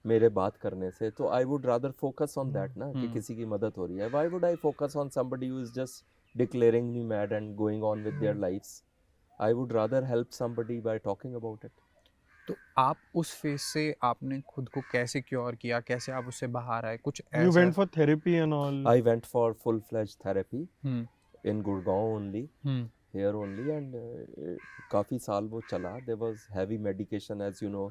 मेरे बात करने से, तो I would rather focus on that ना, कि किसी की मदद हो रही है। Why would I focus on somebody who is just declaring me mad and going on with their lives? I would rather help somebody bye talking about it. तो आप उस फेज से आपने खुद को कैसे क्योर किया, कैसे आप उससे बाहर आए, कुछ You ऐसा? went for therapy and all. I went for full-fledged therapy hmm in Gurgaon only, hmm here only, and काफ़ी साल वो चला. There was heavy medication, as you know,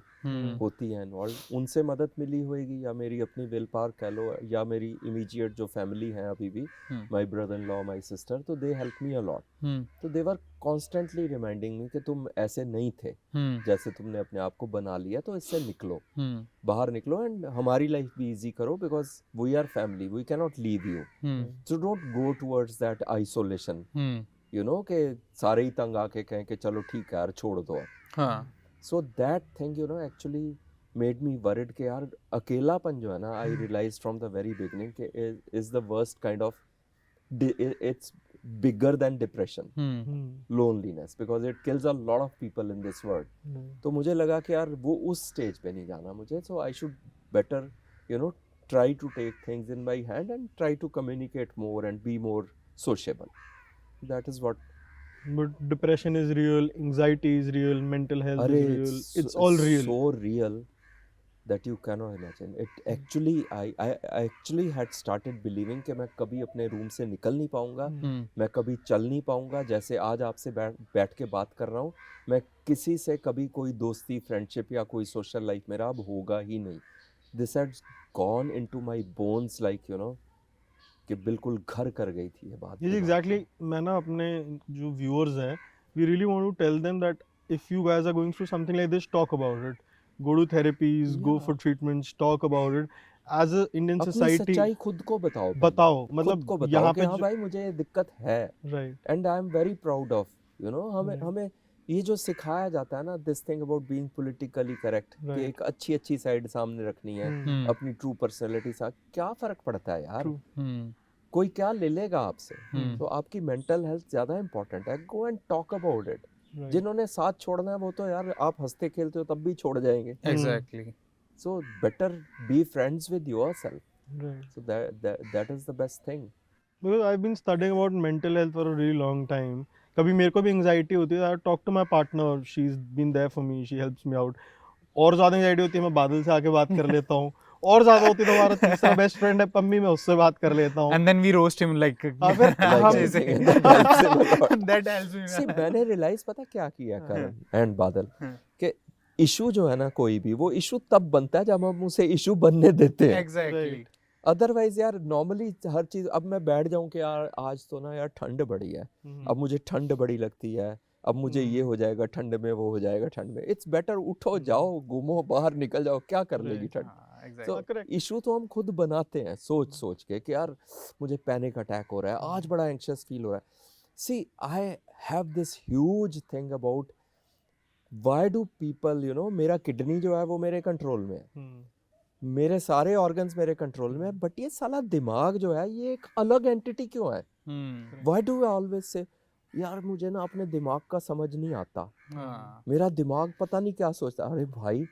होती है and all. उनसे मदद मिली होगी, या मेरी अपनी विल पावर कह लो, या मेरी इमीडिएट जो फैमिली है अभी भी, my brother in law, my sister, तो दे हेल्प मी अलॉट. तो दे वर कॉन्स्टेंटली रिमाइंडिंग मी कि तुम ऐसे नहीं थे, जैसे तुमने अपने आप को बना लिया, तो इससे निकलो, बाहर निकलो एंड हमारी लाइफ भी इजी करो, because we are family, we can not leave you. So don't go towards that isolation, you know, कि सारे ही तंग आके कहें कि चलो ठीक है यार छोड़ दो. हाँ so that thing, you know, actually made me worried कि यार अकेलापन जो है ना, I realise from the very beginning कि is the worst kind of, it's bigger than depression, loneliness, because it kills a lot of people in this world. तो मुझे लगा कि यार वो उस स्टेज पे नहीं जाना मुझे, so I should better, you know, try to take things in my hand and try to communicate more and be more sociable. That is what. But depression is real, anxiety is real, mental health is real. It's all real. So real that you cannot imagine. It actually, I actually had started believing कि मैं कभी अपने room से निकल नहीं पाऊंगा, मैं कभी चल नहीं पाऊंगा. जैसे आज आपसे बैठ के बात कर रहा हूँ, मैं किसी से कभी कोई दोस्ती, फ्रेंडशिप या कोई सोशल लाइफ मेरा अब होगा ही नहीं. This had gone into my bones, like, you know, कि बिल्कुल घर कर गई थी ये बात. Yes, exactly. मैं ना अपने जो viewers हैं, we really want to tell them that if you guys are going through something like this, talk about it. Go to therapies, go for treatments, talk about it. As a Indian अपनी society, सच्चाई खुद को बताओ, बताओ, खुद मतलब को बताओ यहाँ कि पे हाँ भाई मुझे ये दिक्कत है, right. And I am very proud of, you know. हमें ये जो सिखाया जाता है ना, this thing about being politically correct, कि एक अच्छी साइड सामने रखनी है, अपनी ट्रू पर्सनैलिटी साथ, क्या फर्क पड़ता है यार, कोई क्या ले लेगा आपसे. तो आपकी मेंटल हेल्थ ज्यादा इंपॉर्टेंट है. Go and talk about it. जिन्होंने साथ छोड़ना है वो तो यार आप हंसते खेलते हो तब भी छोड़ जाएंगे. Exactly. So better be friends with yourself. Right. So that is the best thing. Because I've been studying about mental health for a really long time. कभी मेरे को भी anxiety होती है, I talk to my partner, she's been there for me, she helps me out. और ज़्यादा anxiety होती है, मैं बादल से आके बात कर लेता हूँ. और ज़्यादा होती है तो हमारा तीसरा बेस्ट फ्रेंड है पम्मी, मैं उससे बात कर लेता हूँ. And then we roast him like that helps me. See, मैंने realize पता क्या किया करण एंड बादल, कि इशू जो है ना कोई भी, वो इशू तब बनता है जब हम उसे इशू बनने देते हैं. Exactly. अदरवाइज यार नॉर्मली हर चीज, अब मैं बैठ जाऊं कि यार आज तो ना यार ठंड बड़ी है, अब मुझे ठंड बड़ी लगती है, अब मुझे ये हो जाएगा ठंड में, वो हो जाएगा ठंड में. इट्स बेटर उठो, जाओ, घूमो, बाहर निकल जाओ, क्या कर लेगी ठंड. तो इशू तो हम खुद बनाते हैं सोच के कि यार मुझे पैनिक अटैक हो रहा है, आज बड़ा एंग्शियस फील हो रहा है. See, I have this huge thing about why do people, you know, मेरा किडनी जो है वो मेरे कंट्रोल में है, मेरे सारे ऑर्गन्स मेरे कंट्रोल में है, बट ये साला दिमाग जो है ये एक अलग एंटिटी क्यों है. Why do I always say, यार मुझे ना अपने दिमाग का समझ नहीं आता, मेरा दिमाग पता नहीं क्या सोचता. अरे भाई,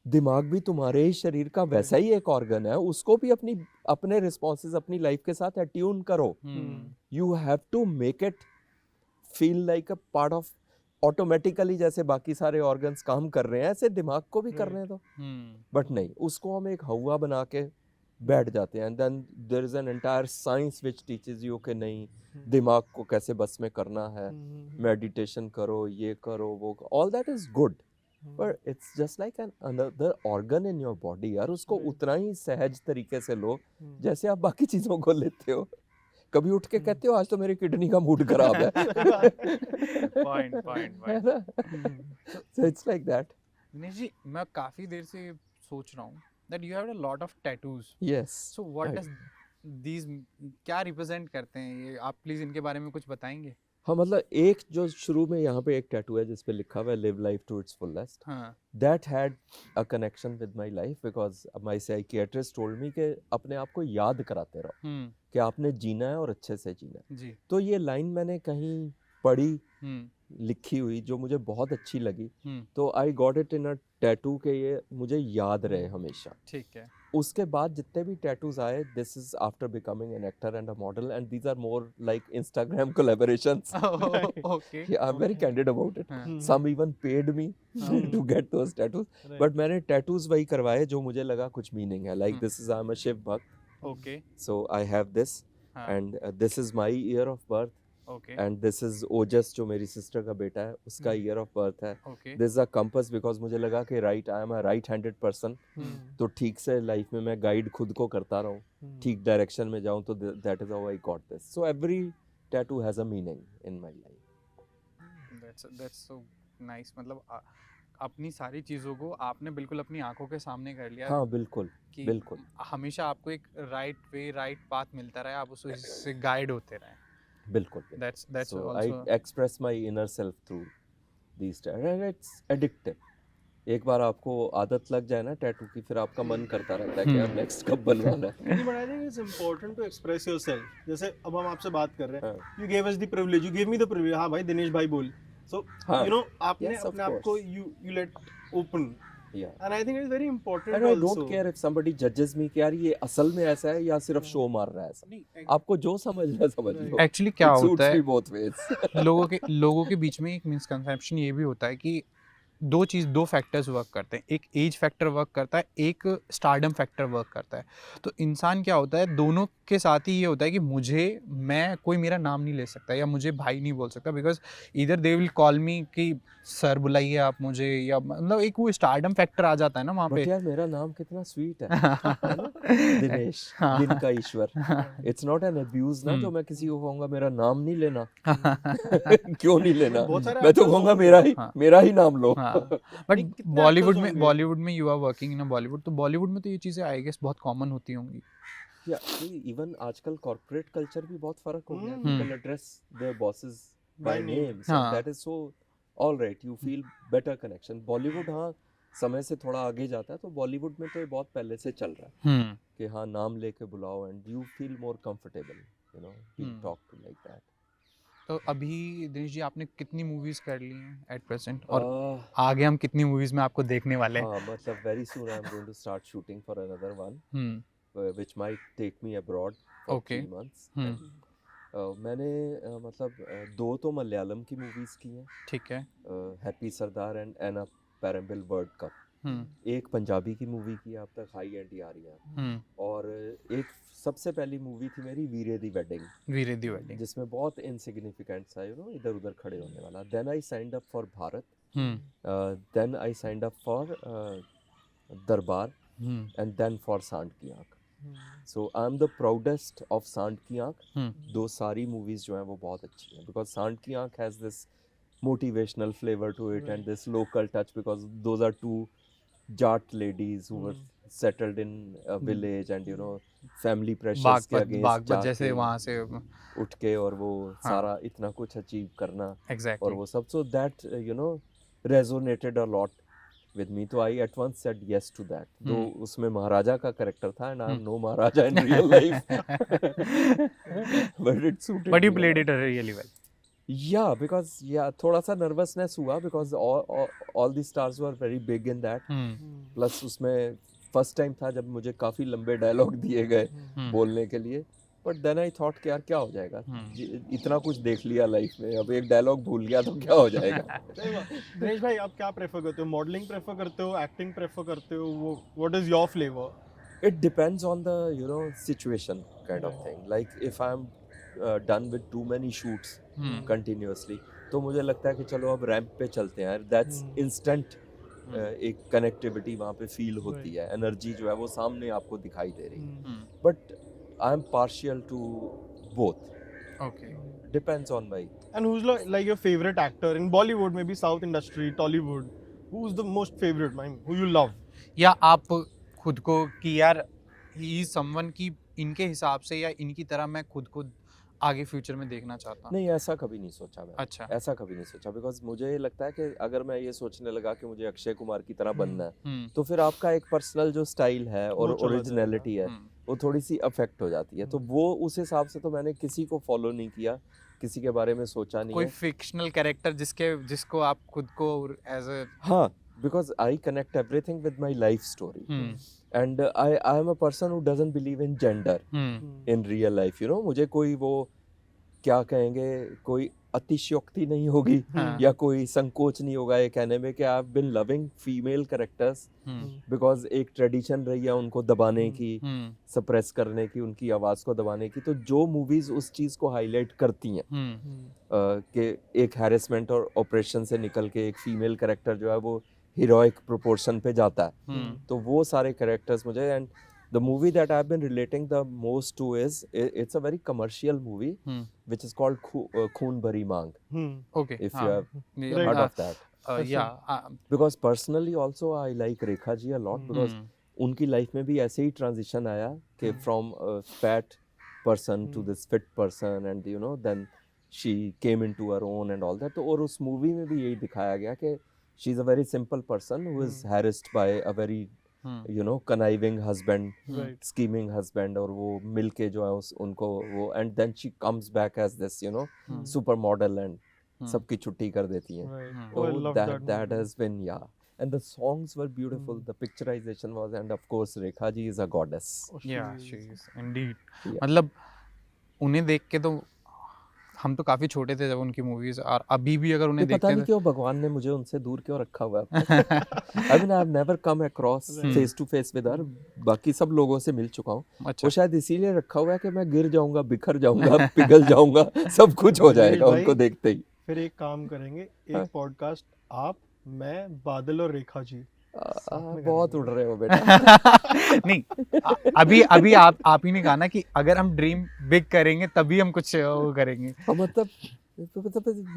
दिमाग भी तुम्हारे ही शरीर का वैसा ही एक ऑर्गन है, उसको भी अपने रिस्पॉन्सेज अपनी लाइफ के साथ अट्यून करो. You have to make it feel like a part of, automatically जैसे बाकी सारे ऑर्गन्स काम कर रहे हैं ऐसे दिमाग को भी करने दो. बट नहीं, उसको हम एक हवा बना के बैठ जाते हैं. And then there is an entire science which teaches you कि नहीं, दिमाग को कैसे बस में करना है, मेडिटेशन करो, ये करो, वो, all that is good, but it's just like an another organ in your body यार. उसको उतना ही सहज तरीके से लो जैसे आप बाकी चीजों को लेते हो. कभी उठ के कहते हो आज तो मेरी किडनी का मूड खराब है. So it's like that. Dinesh ji, मैं काफी देर से सोच रहा हूँ that you have a lot of tattoos. Yes. So what does these क्या represent करते हैं ये, आप प्लीज इनके बारे में कुछ बताएंगे? हाँ, मतलब एक जो शुरू में यहाँ पे एक टैटू है जिस पे लिखा हुआ है live life to its fullest. That had a connection with my life because my psychiatrist told me कि अपने आप को याद कराते रहो कि आपने जीना है और अच्छे से जीना है. जी. तो ये लाइन मैंने कहीं पढ़ी, लिखी हुई, जो मुझे बहुत अच्छी लगी, तो I got it in a tattoo के ये मुझे याद रहे हमेशा. ठीक है. उसके बाद जितने भी टैटूज आए, this is after becoming an actor and a model, and these are more like Instagram collaborations. Okay. Yeah, I'm very candid about it. हाँ. Some even paid me to get those tattoos. But मैंने tattoos वही करवाए जो मुझे लगा कुछ meaning है. Like this is I'm a Shiv Bhakt, okay. so I have this, हाँ. and this is my year of birth, okay. and this is Ojas जो मेरी sister का बेटा है, उसका year of birth है. Okay. This is a compass because मुझे लगा कि I am a right-handed person, तो ठीक से लाइफ में मैं गाइड खुद को करता रहूँ, ठीक डायरेक्शन में जाऊँ, तो that is how I got this. So every tattoo has a meaning in my life. That's so nice. मतलब अपनी सारी चीज़ों को आपने बिल्कुल अपनी आंखों के सामने कर लिया. हाँ बिल्कुल कि बिल्कुल. हमेशा आपको एक राइट वे, राइट पाथ मिलता रहे, आप उससे गाइड होते रहे. बिल्कुल. That's So also. I express my inner self through these tattoos. And it's addictive. एक बार आपको आदत लग जाए ना टैटू की, फिर आपका मन करता रहता है कि यार नेक्स्ट कब बनवाना है. But I think it's important to express yourself. जैसे अब हम आपसे बात कर रहे हैं, हाँ. you gave us the privilege, you gave me the privilege. हाँ भाई दिनेश भाई बोल. So हाँ. you know आपने Yes, of अपने आप को course. you let open. Yeah. And I think it's very important And I also. don't care if somebody judges me कि यार ये असल में ऐसा है या सिर्फ शो मार रहा है ऐसा. आपको जो समझना है समझ लो. एक्चुअली क्या It होता suits me है, both ways. लोगों के बीच में एक मिसकंसेप्शन ये भी होता है कि दो फैक्टर्स वर्क करते हैं. एक एज फैक्टर वर्क करता है, एक स्टारडम फैक्टर वर्क करता है. तो इंसान क्या होता है, दोनों के साथ ही ये होता है कि मैं कोई मेरा नाम नहीं ले सकता या मुझे भाई नहीं बोल सकता, बिकॉज इधर दे विल कॉल मी कि सर बुलाइए आप मुझे, या मतलब एक वो स्टारडम फैक्टर आ जाता है ना वहाँ पे. बट यार मेरा नाम कितना स्वीट है. दिनेश, दिन का ईश्वर. इट्स नॉट एन अब्यूज ना जो मैं किसी को कहूँगा मेरा नाम नहीं लेना. क्यों नहीं लेना? बहुत सारे मैं तो actors कहूँगा होंगे. मेरा ही नाम लो. बट नहीं, कितने बॉलीवुड actors में होंगे? बॉलीवुड में you are working in Bollywood, तो बॉलीवुड में तो ये चीज़ें आई गेस बहुत कॉमन होती होंगी. इवन आजकल कॉर्पोरेट कल्चर भी बहुत फर्क हो गया. Hmm. People address their bosses by By name. Name, so हाँ. That is so alright. You feel better connection. Bollywood हाँ समय से थोड़ा आगे जाता है, तो बॉलीवुड में तो ये बहुत पहले से चल रहा है कि हाँ नाम लेके बुलाओ and you feel more comfortable, you know, being talk to like that. तो अभी दिनेश जी आपने कितनी मूवीज़ कर ली हैं एट प्रेजेंट, और आगे हम कितनी मूवीज़ में आपको देखने वाले हैं? हाँ मतलब very soon I am going to start shooting for another one which might take me abroad for Okay. 3 months. मैंने मतलब 2 तो मलयालम की मूवीज़ की हैं, ठीक है. हैप्पी सरदार एंड एना पैराम्बिल वर्ल्ड कप. एक पंजाबी की मूवी की अब तक, हाई एंड यारियां. और एक सबसे पहली मूवी थी मेरी वीरे दी वेडिंग, वीरे दी वेडिंग. जिसमें बहुत इनसिग्निफिकेंट सा यू नो इधर उधर खड़े होने वाला. Then I signed up for Bharat, then I signed up for Darbar, and then for Saand ki Aankh. So I am the proudest of Saand ki आँख. दो सारी मूवीज जो हैं वो बहुत अच्छी हैं, बिकॉज सांड की आँख has this motivational flavor to it and this local touch, because those are two Jat ladies who were settled in a village and you know family pressures के against बागपत जैसे वहाँ से उठ के और वो सारा इतना कुछ अचीव करना exactly. और वो सब, so that you know resonated a lot with me. तो I at once said yes to that. तो उसमें महाराजा का कैरेक्टर था and I am no Maharaja in real life. But it suited But you me a played lot. it really well. Yeah, because थोड़ा सा nervousness हुआ because all the stars were very big in that. Plus उसमें first time था जब मुझे काफी लंबे dialogue दिए गए बोलने के लिए. But then I thought कि यार क्या हो जाएगा, इतना कुछ देख लिया लाइफ में, अब एक डायलॉग भूल गया तो क्या हो जाएगा. दिनेश भाई आप क्या प्रेफर करते हो, मॉडलिंग प्रेफर करते हो, एक्टिंग प्रेफर करते हो, वो what is your flavour? It depends on the you know situation kind of thing. Like if I'm done with too many shoots continuously, तो मुझे लगता है कि चलो अब रैंप पे चलते हैं. That's instant एक कनेक्टिविटी वहाँ पे फील होती है, एनर्जी जो है वो सामने आपको दिखाई दे रही है. But I am partial two both. Okay. Depends on my. And who's like your favorite actor in Bollywood, maybe South industry, Tollywood? Who's the most favorite, man? Who you love? या आप खुद को कि यार ही इज समवन की इनके हिसाब से या इनकी तरह मैं खुद को आगे फ्यूचर में देखना चाहता हूँ? नहीं, ऐसा कभी नहीं सोचा मैं. अच्छा. ऐसा कभी नहीं सोचा, बिकॉज मुझे लगता है कि अगर मैं ये सोचने लगा कि मुझे अक्षय कुमार की तरह बनना है, तो फिर आपका एक पर्सनल जो स्टाइल है और ओरिजिनलिटी है वो थोड़ी सी अफेक्ट हो जाती है. तो वो उस हिसाब से तो मैंने किसी को फॉलो नहीं किया, किसी के बारे में सोचा नहीं कोई है. फिक्शनल कैरेक्टर जिसको आप खुद को एज अ हाँ, because I connect everything with my life story. And I am a person who doesn't believe in gender in real life, you know. मुझे कोई वो क्या कहेंगे, कोई अतिशयोक्ति नहीं होगी या कोई संकोच नहीं होगा ये कहने में कि I have been loving female characters because एक ट्रेडिशन रही है उनको दबाने की, सप्रेस करने की, उनकी आवाज़ को दबाने की. तो जो मूवीज़ उस चीज़ को हाईलाइट करती हैं कि एक हैरेसमेंट और ऑपरेशन से निकल के एक फीमेल कैरेक्टर जो है वो हीरोइक प्रोपोर्शन पे जाता है, तो वो सारे कैरेक्टर्स मुझे. And the movie that I've been relating the most to is it's a very commercial movie which is called Khoon Bhari Maang. Okay. If you have heard of that. Because personally also I like Rekha ji a lot because उनकी life में भी ऐसे ही transition आया कि from a fat person to this fit person and you know then she came into her own and all that. तो और उस movie में भी यही दिखाया गया कि she is a very simple person who is harassed by a very you know conniving husband, scheming husband, और वो मिलके जो है उनको वो and then she comes back as this you know supermodel and सबकी छुट्टी कर देती है. So that has been and the songs were beautiful, the picturization was, and of course Rekha ji is a goddess. Yeah, she is indeed. मतलब उन्हें देख के तो हम तो काफी छोटे थे जब उनकी मूवीज, और अभी भी अगर उन्हें देखते पता नहीं क्यों भगवान ने मुझे उनसे दूर क्यों रखा हुआ है. I mean I've never come across face to face with her. बाकी सब लोगों से मिल चुका हूँ. वो शायद इसीलिए रखा हुआ है कि मैं गिर जाऊंगा, बिखर जाऊंगा, पिघल जाऊंगा, सब कुछ हो जाएगा उनको देखते ही. फिर एक काम करेंगे, एक पॉडकास्ट आप, मैं, बादल और रेखा जी. बहुत उड़ रहे हो बेटा. नहीं, अभी आप ही ने कहा ना कि अगर हम ड्रीम बिग करेंगे तभी हम कुछ वो करेंगे. मतलब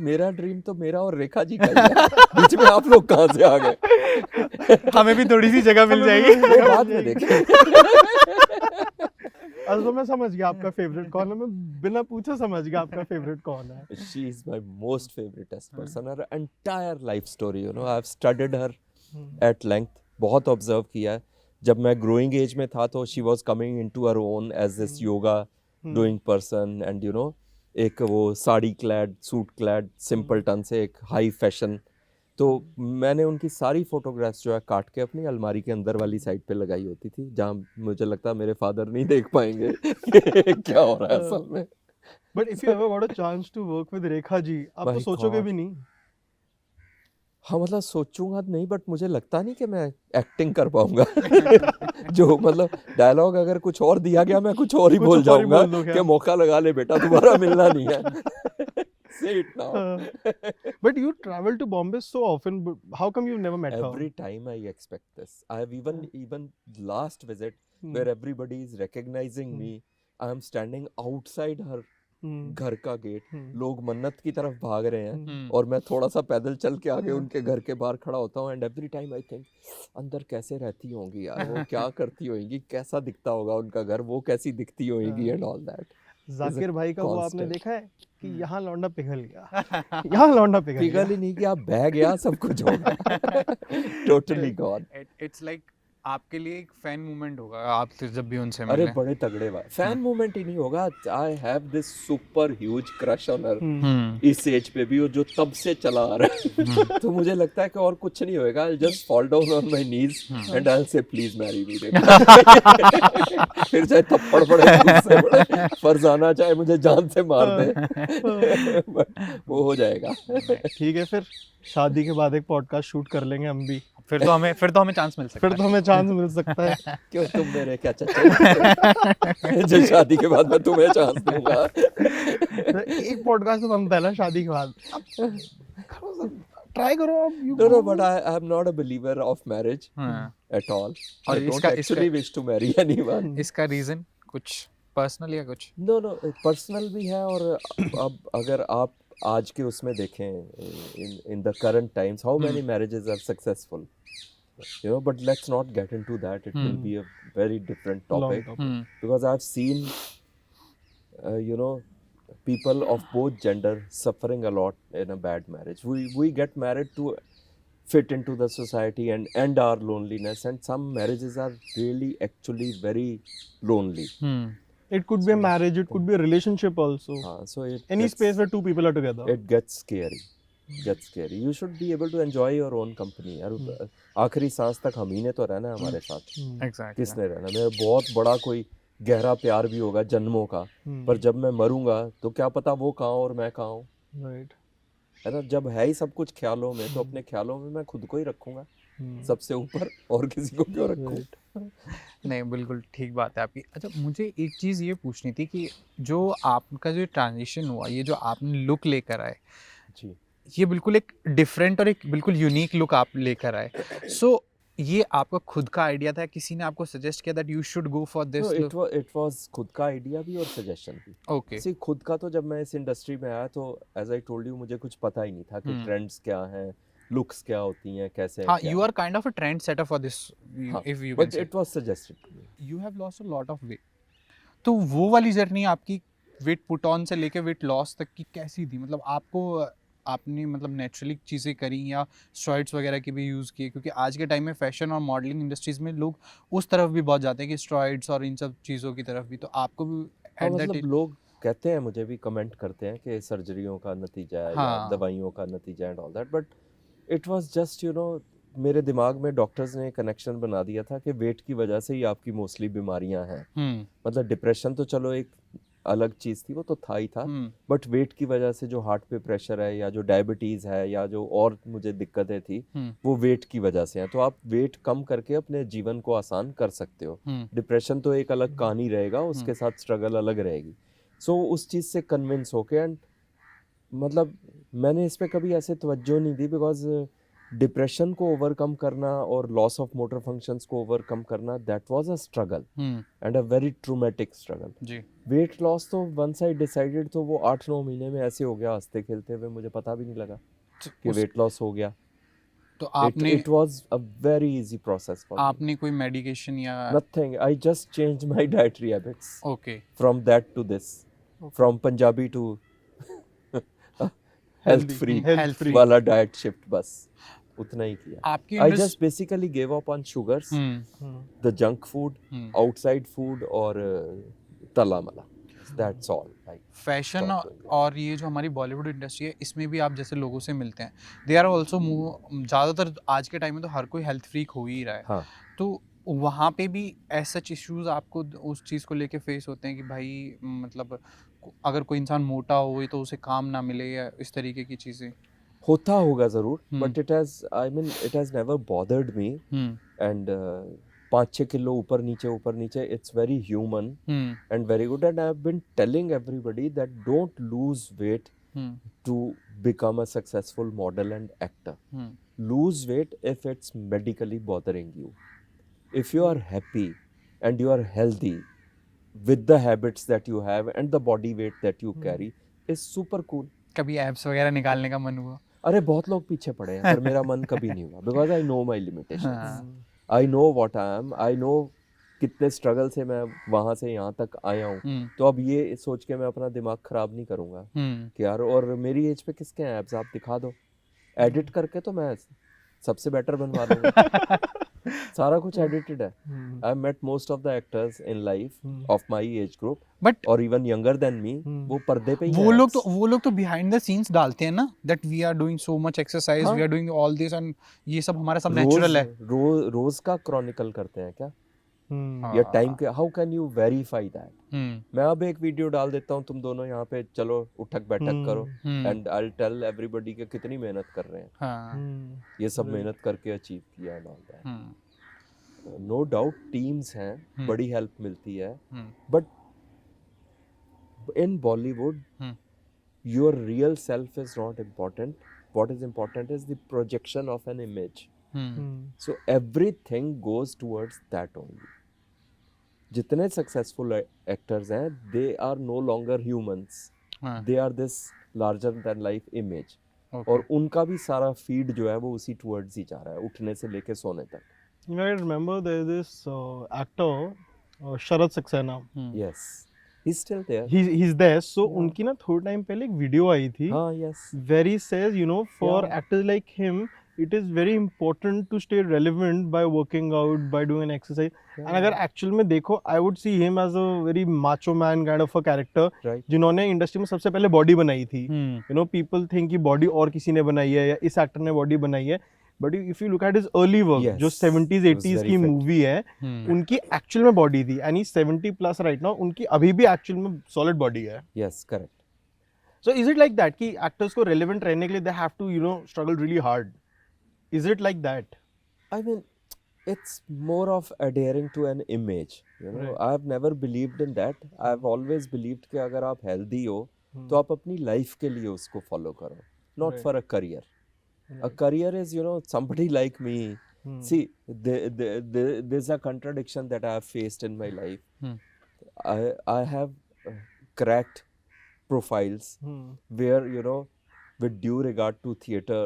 मेरा ड्रीम तो मेरा और रेखा जी का ही है. बीच में आप लोग कहाँ से आ गए? हमें भी थोड़ी सी जगह मिल जाएगी. बाद में देखें. तो मैं समझ गया आपका फेवरेट कौन है. मैं बिना पूछे समझ गया आपका फेवरेट कौन है. She is my most favorite person. Her entire life story, you know, I've studied her at length. बहुत ऑब्जर्व किया है. जब मैं ग्रोइंग एज में था तो she was coming into her own as this yoga doing person and you know एक वो sari clad, suit clad, simple टन से एक हाई फैशन. तो मैंने उनकी सारी फोटोग्राफ्स जो है काट के अपनी अलमारी के अंदर वाली साइड पे लगाई होती थी जहाँ मुझे लगता मेरे फादर नहीं देख पाएंगे क्या हो रहा है असल में. But if you ever got a chance to work with Rekha ji, आप तो सोचोगे भी नहीं. हाँ मतलब सोचूंगा नहीं, बट मुझे लगता नहीं कि मैं एक्टिंग कर पाऊंगा. जो मतलब डायलॉग अगर कुछ और दिया गया मैं कुछ और ही बोल जाऊंगा कि मौका लगा ले बेटा, तुम्हारा मिलना नहीं है. Say it now. But you travel to Bombay so often. How come you've never met her? Every time I expect this. I have even last visit where everybody is recognizing me. I am standing outside her घर का gate. लोग मन्नत की तरफ भाग रहे हैं और मैं थोड़ा सा पैदल चल के आगे उनके घर के बाहर खड़ा होता हूँ. And every time I think अंदर कैसे रहती होंगी यार, वो क्या करती होंगी, कैसा दिखता होगा उनका घर, वो कैसी दिखती होगी एंड ऑल दैट. जाकिर भाई का वो आपने देखा है कि यहाँ लौंडा पिघल गया. यहाँ लौंडा पिघल ही नहीं गया, बह गया, सब कुछ हो गया. Totally gone. इट्स लाइक आपके लिए एक फैन मूवमेंट होगा आप जब भी उनसे मिले. अरे बड़े तगड़े बात. फैन मूवमेंट ही नहीं होगा. आई have this super huge crush on her. इस एज पे भी वो जो तब से चला आ रहा है. तो मुझे लगता है कि और कुछ नहीं होएगा. I just fall down on my knees and I will say please marry me. फिर चाहे थप्पड़ पड़े, गुस्से पड़े, फरजाना चाहे मुझे जान से मार दे, वो हो जाएगा. ठीक है, फिर शादी के बाद एक पॉडकास्ट शूट कर लेंगे हम भी. फिर तो हमें चांस मिल सकता है. क्यों, तुम मेरे क्या चच्चे जो शादी के बाद मैं तुम्हें चांस दूंगा. एक पॉडकास्ट तो बनता है ना शादी के बाद. ट्राई करो आप. No, but I am not a believer of marriage at all. I don't actually wish to marry anyone. इसका रीजन कुछ पर्सनल या कुछ? No, पर्सनल भी है. और अब अगर आप आज के उसमें देखें in the current times how many marriages are successful, you know, but let's not get into that. It will be a very different topic. Because I've seen you know people of both gender suffering a lot in a bad marriage. We get married to fit into the society and end our loneliness, and some marriages are really actually very lonely. It could be a marriage, it could be a relationship also. So any space where two people are together. It gets scary. gets scary. You should be able to enjoy your own company. यार आखिरी सांस तक हम ही ने तो रहना है हमारे साथ, एग्जैक्टली किसने रहना? मेरा बहुत बड़ा कोई गहरा प्यार भी होगा जन्मों का, पर जब मैं मरूंगा तो क्या पता वो कहाँ और मैं कहाँ हूँ, राइट। है ना? जब है ही सब कुछ ख्यालों में, तो अपने ख्यालों में मैं खुद को ही रखूंगा सबसे ऊपर, और किसी को क्यों रखूं? नहीं बिल्कुल ठीक बात है आपकी। अच्छा मुझे एक चीज़ ये पूछनी थी कि जो आपका जो ट्रांजिशन हुआ, ये जो आपने लुक लेकर आए, जी, ये बिल्कुल एक डिफरेंट और एक बिल्कुल यूनिक लुक आप लेकर आए। सो ये आपका खुद का आइडिया था, किसी ने आपको सजेस्ट किया that you should go for this look? It was खुद का आइडिया भी और सजेशन भी। ओके। सी खुद का तो जब मैं इस इंडस्ट्री में आया तो एज आई टोल्ड यू मुझे कुछ पता ही नहीं था कि ट्रेंड्स क्या हैं, लुक्स क्या होती हैं, कैसे हाँ, क्या you are kind of a trend setter for this, if you can but say. It was suggested to me. You have lost a lot of weight, तो वो वाली जर्नी आपकी वेट पुट ऑन से लेके वेट लॉस तक की कैसी थी? मतलब आपको आपने मतलब नेचुरली चीज़ें करी या स्टेरॉइड्स वगैरह के भी यूज़ किए? क्योंकि आज के टाइम में फैशन और मॉडलिंग इंडस्ट्रीज में लोग उस तरफ भी बहुत जाते हैं कि स्टेरॉइड्स और इन सब चीज़ों की तरफ भी, तो आपको भी हाँ, एट दैट मतलब लोग कहते हैं, मुझे भी कमेंट करते हैं कि सर्जरियों का नतीजा है या हाँ। दवाइयों का नतीजा and all that, but it was just मेरे दिमाग में डॉक्टर्स ने कनेक्शन बना दिया था कि वेट की वजह से ही आपकी मोस्टली बीमारियां हैं। मतलब डिप्रेशन तो चलो एक अलग चीज़ थी, वो तो था ही था, बट वेट की वजह से जो हार्ट पे प्रेशर है या जो डायबिटीज़ है या जो और मुझे दिक्कतें थी, वो वेट की वजह से हैं। तो आप वेट कम करके अपने जीवन को आसान कर सकते हो। डिप्रेशन तो एक अलग कहानी रहेगा, उसके साथ स्ट्रगल अलग रहेगी। सो उस चीज़ से कन्विंस होके, एंड मतलब मैंने इस पे कभी ऐसे तवज्जो नहीं दी, बिकॉज डिप्रेशन को ओवरकम करना और लॉस ऑफ मोटर फंक्शंस को ओवरकम करना, that was a struggle and a very traumatic struggle. जी। वेट लॉस तो वंस आई डिसाइडेड, तो वो 8-9 महीने में ऐसे हो गया, हंसते खेलते हुए, मुझे पता भी नहीं लगा कि वेट लॉस हो गया। तो आपने it was a very easy process for me. आपने कोई मेडिकेशन या? Nothing, I just changed my dietary habits okay. From that to this, from Punjabi to health free Health free. वाला डाइट शिफ्ट, बस उतना ही किया। आपकी I just basically gave up on sugars, the junk food, outside food और तला मला। That's all. I fashion stopped doing that. और ये जो हमारी बॉलीवुड इंडस्ट्री है, इसमें भी आप जैसे लोगों से मिलते हैं, दे आर ऑल्सो ज़्यादातर आज के टाइम में तो हर कोई हेल्थ फ्रीक हो ही रहा है। हाँ, तो वहाँ पे भी ऐसा इश्यूज आपको उस चीज़ को लेके फेस होते हैं कि भाई मतलब अगर कोई इंसान मोटा हो तो उसे काम ना मिले या इस तरीके की चीज़ें? होता होगा ज़रूर, but it has never bothered me, and 5-6 kilo ऊपर नीचे, it's very human and very good, and I've been telling everybody that don't lose weight to become a successful model and actor. Lose weight if it's medically bothering you. If you are happy and you are healthy with the habits that you have and the body weight that you carry, is super cool. कभी abs वगैरह निकालने का मन हुआ? अरे बहुत लोग पीछे पड़े हैं, पर मेरा मन कभी नहीं हुआ, because I know my limitations, I know what I am, I know कितने स्ट्रगल से मैं वहां से यहाँ तक आया हूँ। तो अब ये सोच के मैं अपना दिमाग खराब नहीं करूंगा कि यार, और मेरी एज पे किसके हैं एब्स, आप दिखा दो, एडिट करके तो मैं सबसे बेटर बनवा दूंगा। सारा कुछ एडिटेड है। I met most of the actors in life of my age group, but और इवन यंगर देन मी, वो पर्दे पे ही वो हैं लोग तो बिहाइंड द सीन्स डालते हैं ना, that we are doing so much exercise, we are doing all this, and ये सब हमारा सब नेचुरल है। रोज का क्रॉनिकल करते हैं क्या, या टाइम के? How can you verify that? मैं अब एक वीडियो डाल देता हूँ, तुम दोनों यहाँ पे चलो उठक बैठक करो, and I will tell everybody कि कितनी मेहनत कर रहे हैं, ये सब मेहनत करके अचीव किया and all that. No doubt teams हैं, बड़ी हेल्प मिलती है, but in Bollywood, your real self is not important. What is important is the projection of an image. So everything goes towards that only. जितने successful actors हैं, they are no longer humans. They are this larger than life image. और उनका भी सारा feed जो है वो उसी towards ही जा रहा है, उठने से लेके सोने तक. You might remember there is this actor Sharat Saxena. Yes. He's still there. He's there. So उनकी ना थोड़े टाइम पहले एक वीडियो आई थी. हाँ, yes. Where he says, you know, for actors like him, it is very important to stay relevant by working out, by doing an exercise. Yeah. And अगर actual में देखो, I would see him as a very macho man kind of a character, Right. जिन्होंने industry में सबसे पहले body बनाई थी. Hmm. You know, people think कि बॉडी और किसी ने बनाई है या इस एक्टर ने बॉडी बनाई है. But if you look at his early work, Yes, जो 70s it was 80s very की fit. मूवी है, Hmm. उनकी एक्चुअल में बॉडी थी. And he's 70 plus right now. उनकी अभी भी एक्चुअल में solid बॉडी है. Yes, correct. So is it like that कि actors को relevant रहने के लिए they have to, you know, struggle really hard? Is it like that? I mean, it's more of adhering to an image. You know, Right. I've never believed in that. I've always believed कि अगर आप healthy हो, Hmm. तो आप अपनी life के लिए उसको follow करो, not Right. for a career. A Right. career is, you know, somebody like me. Hmm. See, there's a contradiction that I have faced in my life. Hmm. I have cracked profiles Hmm. where, you know, with due regard to theater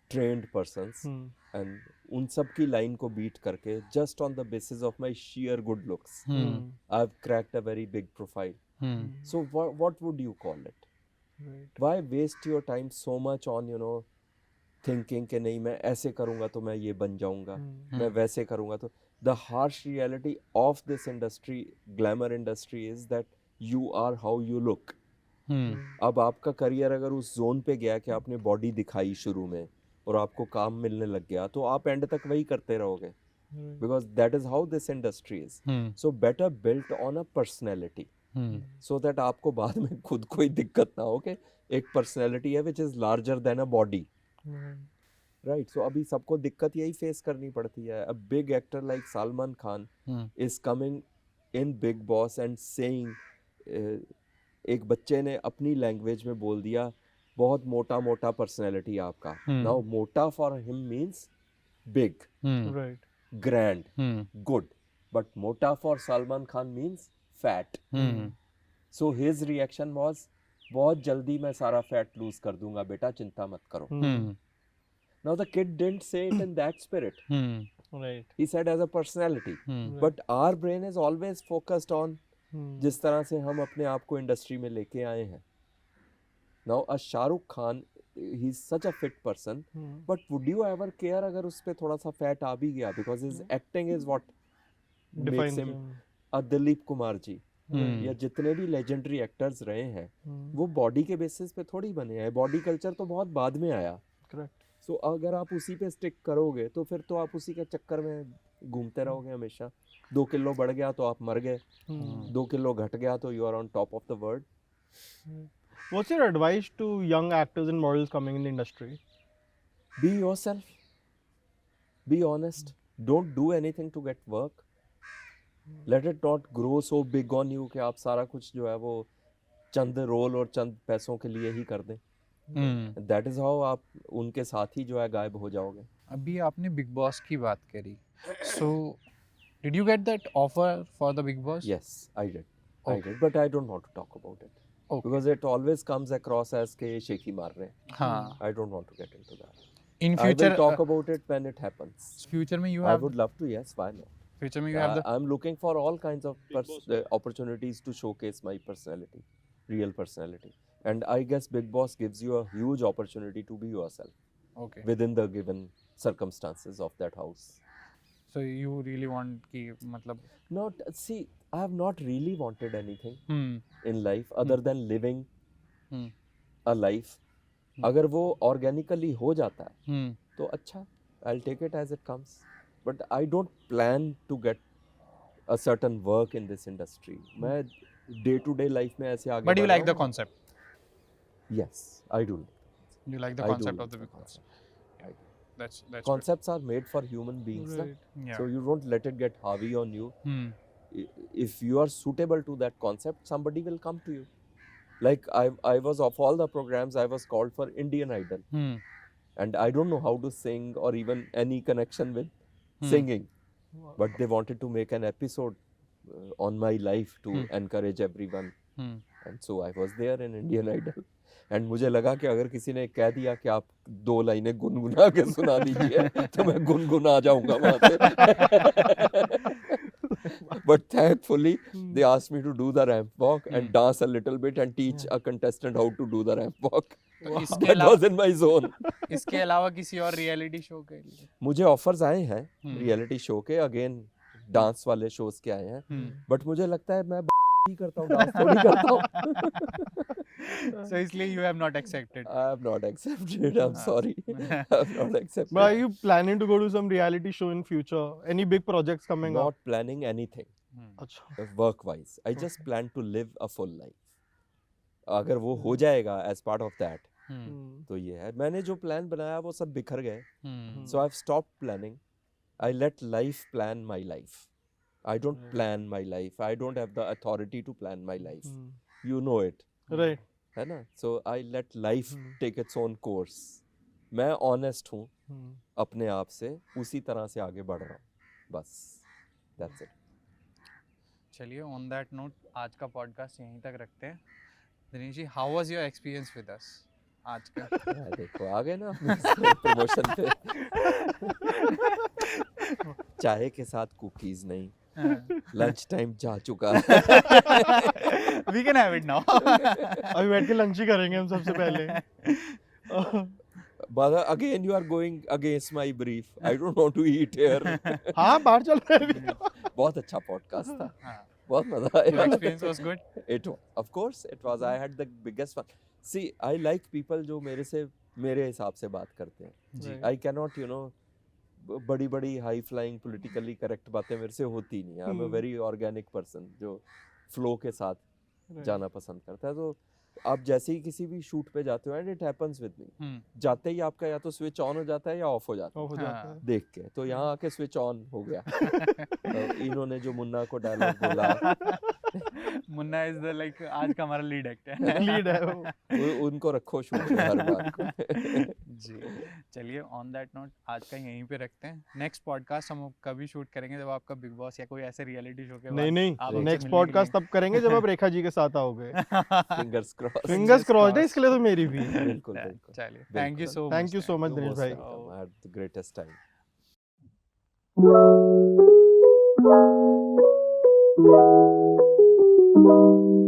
trained persons, Hmm. and उन सब की line को beat करके just on the basis of my sheer good looks, Hmm. I've cracked a very big profile. Hmm. So what would you call it? Right. Why waste your time so much on, you know, thinking कि नहीं मैं ऐसे करूँगा तो मैं ये बन जाऊँगा, Hmm. मैं वैसे करूँगा तो the harsh reality of this industry, glamour industry, is that you are how you look. Hmm. अब आपका करियर अगर उस जोन पे गया कि आपने बॉडी दिखाई शुरू में और आपको काम मिलने लग गया तो आप एंड तक वही करते रहोगे, Right. Because that is how this industry is. Hmm. So better built on a personality, Hmm. So that आपको बाद में खुद कोई दिक्कत ना हो कि एक पर्सनैलिटी है which is larger than a body. Right. Right, so अभी सबको दिक्कत यही फेस करनी पड़ती है. A big actor like Salman Khan Hmm. is coming in Big Boss and saying, एक बच्चे ने अपनी लैंग्वेज में बोल दिया बहुत मोटा मोटा पर्सनैलिटी आपका. नाउ मोटा for him means big, Hmm. Right. Grand, Hmm. Good, but मोटा for Salman Khan means fat. Hmm. So his reaction was बहुत जल्दी मैं सारा फैट लूज कर दूंगा बेटा, चिंता मत करो. Hmm. Now the kid didn't say it in that spirit, Hmm. Right. He said as a personality. Hmm. But our brain is always focused on Hmm. जिस तरह से हम अपने आप को इंडस्ट्री में लेके आए हैं. Now a Shahrukh Khan, he is such a fit person, Hmm. But would you ever care अगर उस पे थोड़ा सा फैट आ भी गया, because his acting is what makes Defines him. him. A Dilip Kumar ji Hmm. या जितने भी लेजेंडरी एक्टर्स रहे हैं Hmm. वो बॉडी के बेसिस पे थोड़ी बने हैं. बॉडी कल्चर तो बहुत बाद में आया. Correct. सो अगर आप उसी पे स्टिक करोगे तो फिर तो आप उसी के चक्कर में घूमते रहोगे हमेशा. 2 किलो बढ़ गया तो आप मर गए, Hmm. 2 किलो घट गया तो you are on top of the world. What's your advice to young actors and models coming in the industry? Be yourself. Be honest. Don't do anything to get work. Let it not grow so big on you कि आप सारा कुछ जो है वो चंद role और चंद पैसों के लिए ही कर दें. Hmm. That is how आप उनके साथ ही जो है गायब हो जाओगे. अभी आपने बिग बॉस की बात करी, so did you get that offer for the Big Boss? Yes, I did. I Okay. did, but I don't want to talk about it. Okay. Because it always comes across as कि ये शेखी मार रहे हैं. हाँ. I don't want to get into that. In I future, will talk about it when it happens. future में you I have would love to, yes, why not? future में you have the I'm looking for all kinds of opportunities to showcase my personality, real personality. And I guess Big Boss gives you a huge opportunity to be yourself okay. within the given circumstances of that house. So you really want कि मतलब Not, see, I have not really wanted anything hmm. in life other than living Hmm. a life. अगर वो organically हो जाता है Hmm. तो अच्छा, I'll take it as it comes. But I don't plan to get a certain work in this industry. मैं day to day life में ऐसे आगे But you बढ़ like the रहा हूँ. concept. Yes, I do. You like the I do concept like of the the Big Boss. I do. That's good. Concepts are made for human beings, na? Right. Yeah. So you don't let it get heavy on you. Hmm. If you are suitable to that concept, somebody will come to you. Like I was, of all the programs, I was called for Indian Idol, Hmm. and I don't know how to sing or even any connection with singing, but they wanted to make an episode on my life to encourage everyone, Hmm. and so I was there in Indian Idol. And मुझे लगा कि अगर किसी ने कह दिया कि आप 2 लाइनें गुनगुना के सुना दीजिए तो मैं गुनगुना जाऊंगा वहां से. But thankfully, they asked me to do the ramp walk and dance a little bit and teach a contestant how to do the ramp walk. तो इसके That was in my zone. इसके अलावा किसी और रियलिटी शो के लिए मुझे offers आए हैं रियलिटी शो के, अगेन डांस वाले शोज के आए हैं, बट मुझे लगता है मैं ही करता हूँ, डांस थोड़ी करता हूँ. so इसलिए you have not accepted. I have not accepted. I'm sorry. I have not accepted. But are you planning to go to some reality show in future? Any big projects coming up? Not planning anything अच्छा. work wise. I just plan to live a full life. अगर वो हो जाएगा as part of that, तो ये है. मैंने जो प्लान बनाया वो सब बिखर गए. So I've stopped planning. I let life plan my life. I don't plan my life. I don't have the authority to plan my life. You know it. Right. है ना? So I let life take its own course. मैं honest हूँ अपने आप से, उसी तरह से आगे बढ़ रहा हूँ. बस. That's it. चलिए on that note आज का पॉडकास्ट यहीं तक रखते हैं. Dinesh ji, how was your experience with us आज का? देखो आ गए ना प्रमोशन पे. चाय के साथ कुकीज नहीं, लंच टाइम जा चुका है. We can have it now. अभी बैठ के लंच ही करेंगे हम सबसे पहले. But again you are going against my brief. I don't want to eat here. हाँ बाहर चल रहे हैं. बहुत अच्छा पॉडकास्ट था. हाँ. बहुत मजा Your आया. experience was good. It was, of course it was. I had the biggest fun. See, I like people जो मेरे हिसाब से बात करते हैं. जी. I cannot, you know, बड़ी बड़ी हाई फ्लाइंग पॉलिटिकली करेक्ट बातें मेरे से होती नहीं. I am a very organic person जो फ्लो के साथ जाना पसंद करता है. तो आप जैसे ही किसी भी शूट पे जाते हो, and it happens with me, जाते ही आपका या तो स्विच ऑन हो जाता है या ऑफ हो जाता है. हो जाता है. देख के तो यहाँ आके स्विच ऑन हो गया. तो इन्होंने जो मुन्ना को डायलॉग बोला, मुन्ना इज द लाइक आज का हमारा लीड एक्टर है. लीड है वो. उनको रखो शूट पे हर बात को. जी. चलिए ऑन दैट नोट आज का यहीं पे रखते हैं. नेक्स्ट पॉडकास्ट हम कभी शूट करेंगे जब आपका बिग बॉस या कोई ऐसे रियलिटी शो के बाद नहीं आप हमसे नेक्स्ट मिलने पॉडकास्ट के तब करेंगे जब आप रेखा जी के साथ आओगे. Fingers cross. फिंगर्स क्रॉस्ड है इसके लिए तो मेरी भी. बिल्कुल लिए- बिल्कुल. चलिए thank you so thank you so much Dinesh भाई. I had the greatest time. Thank you.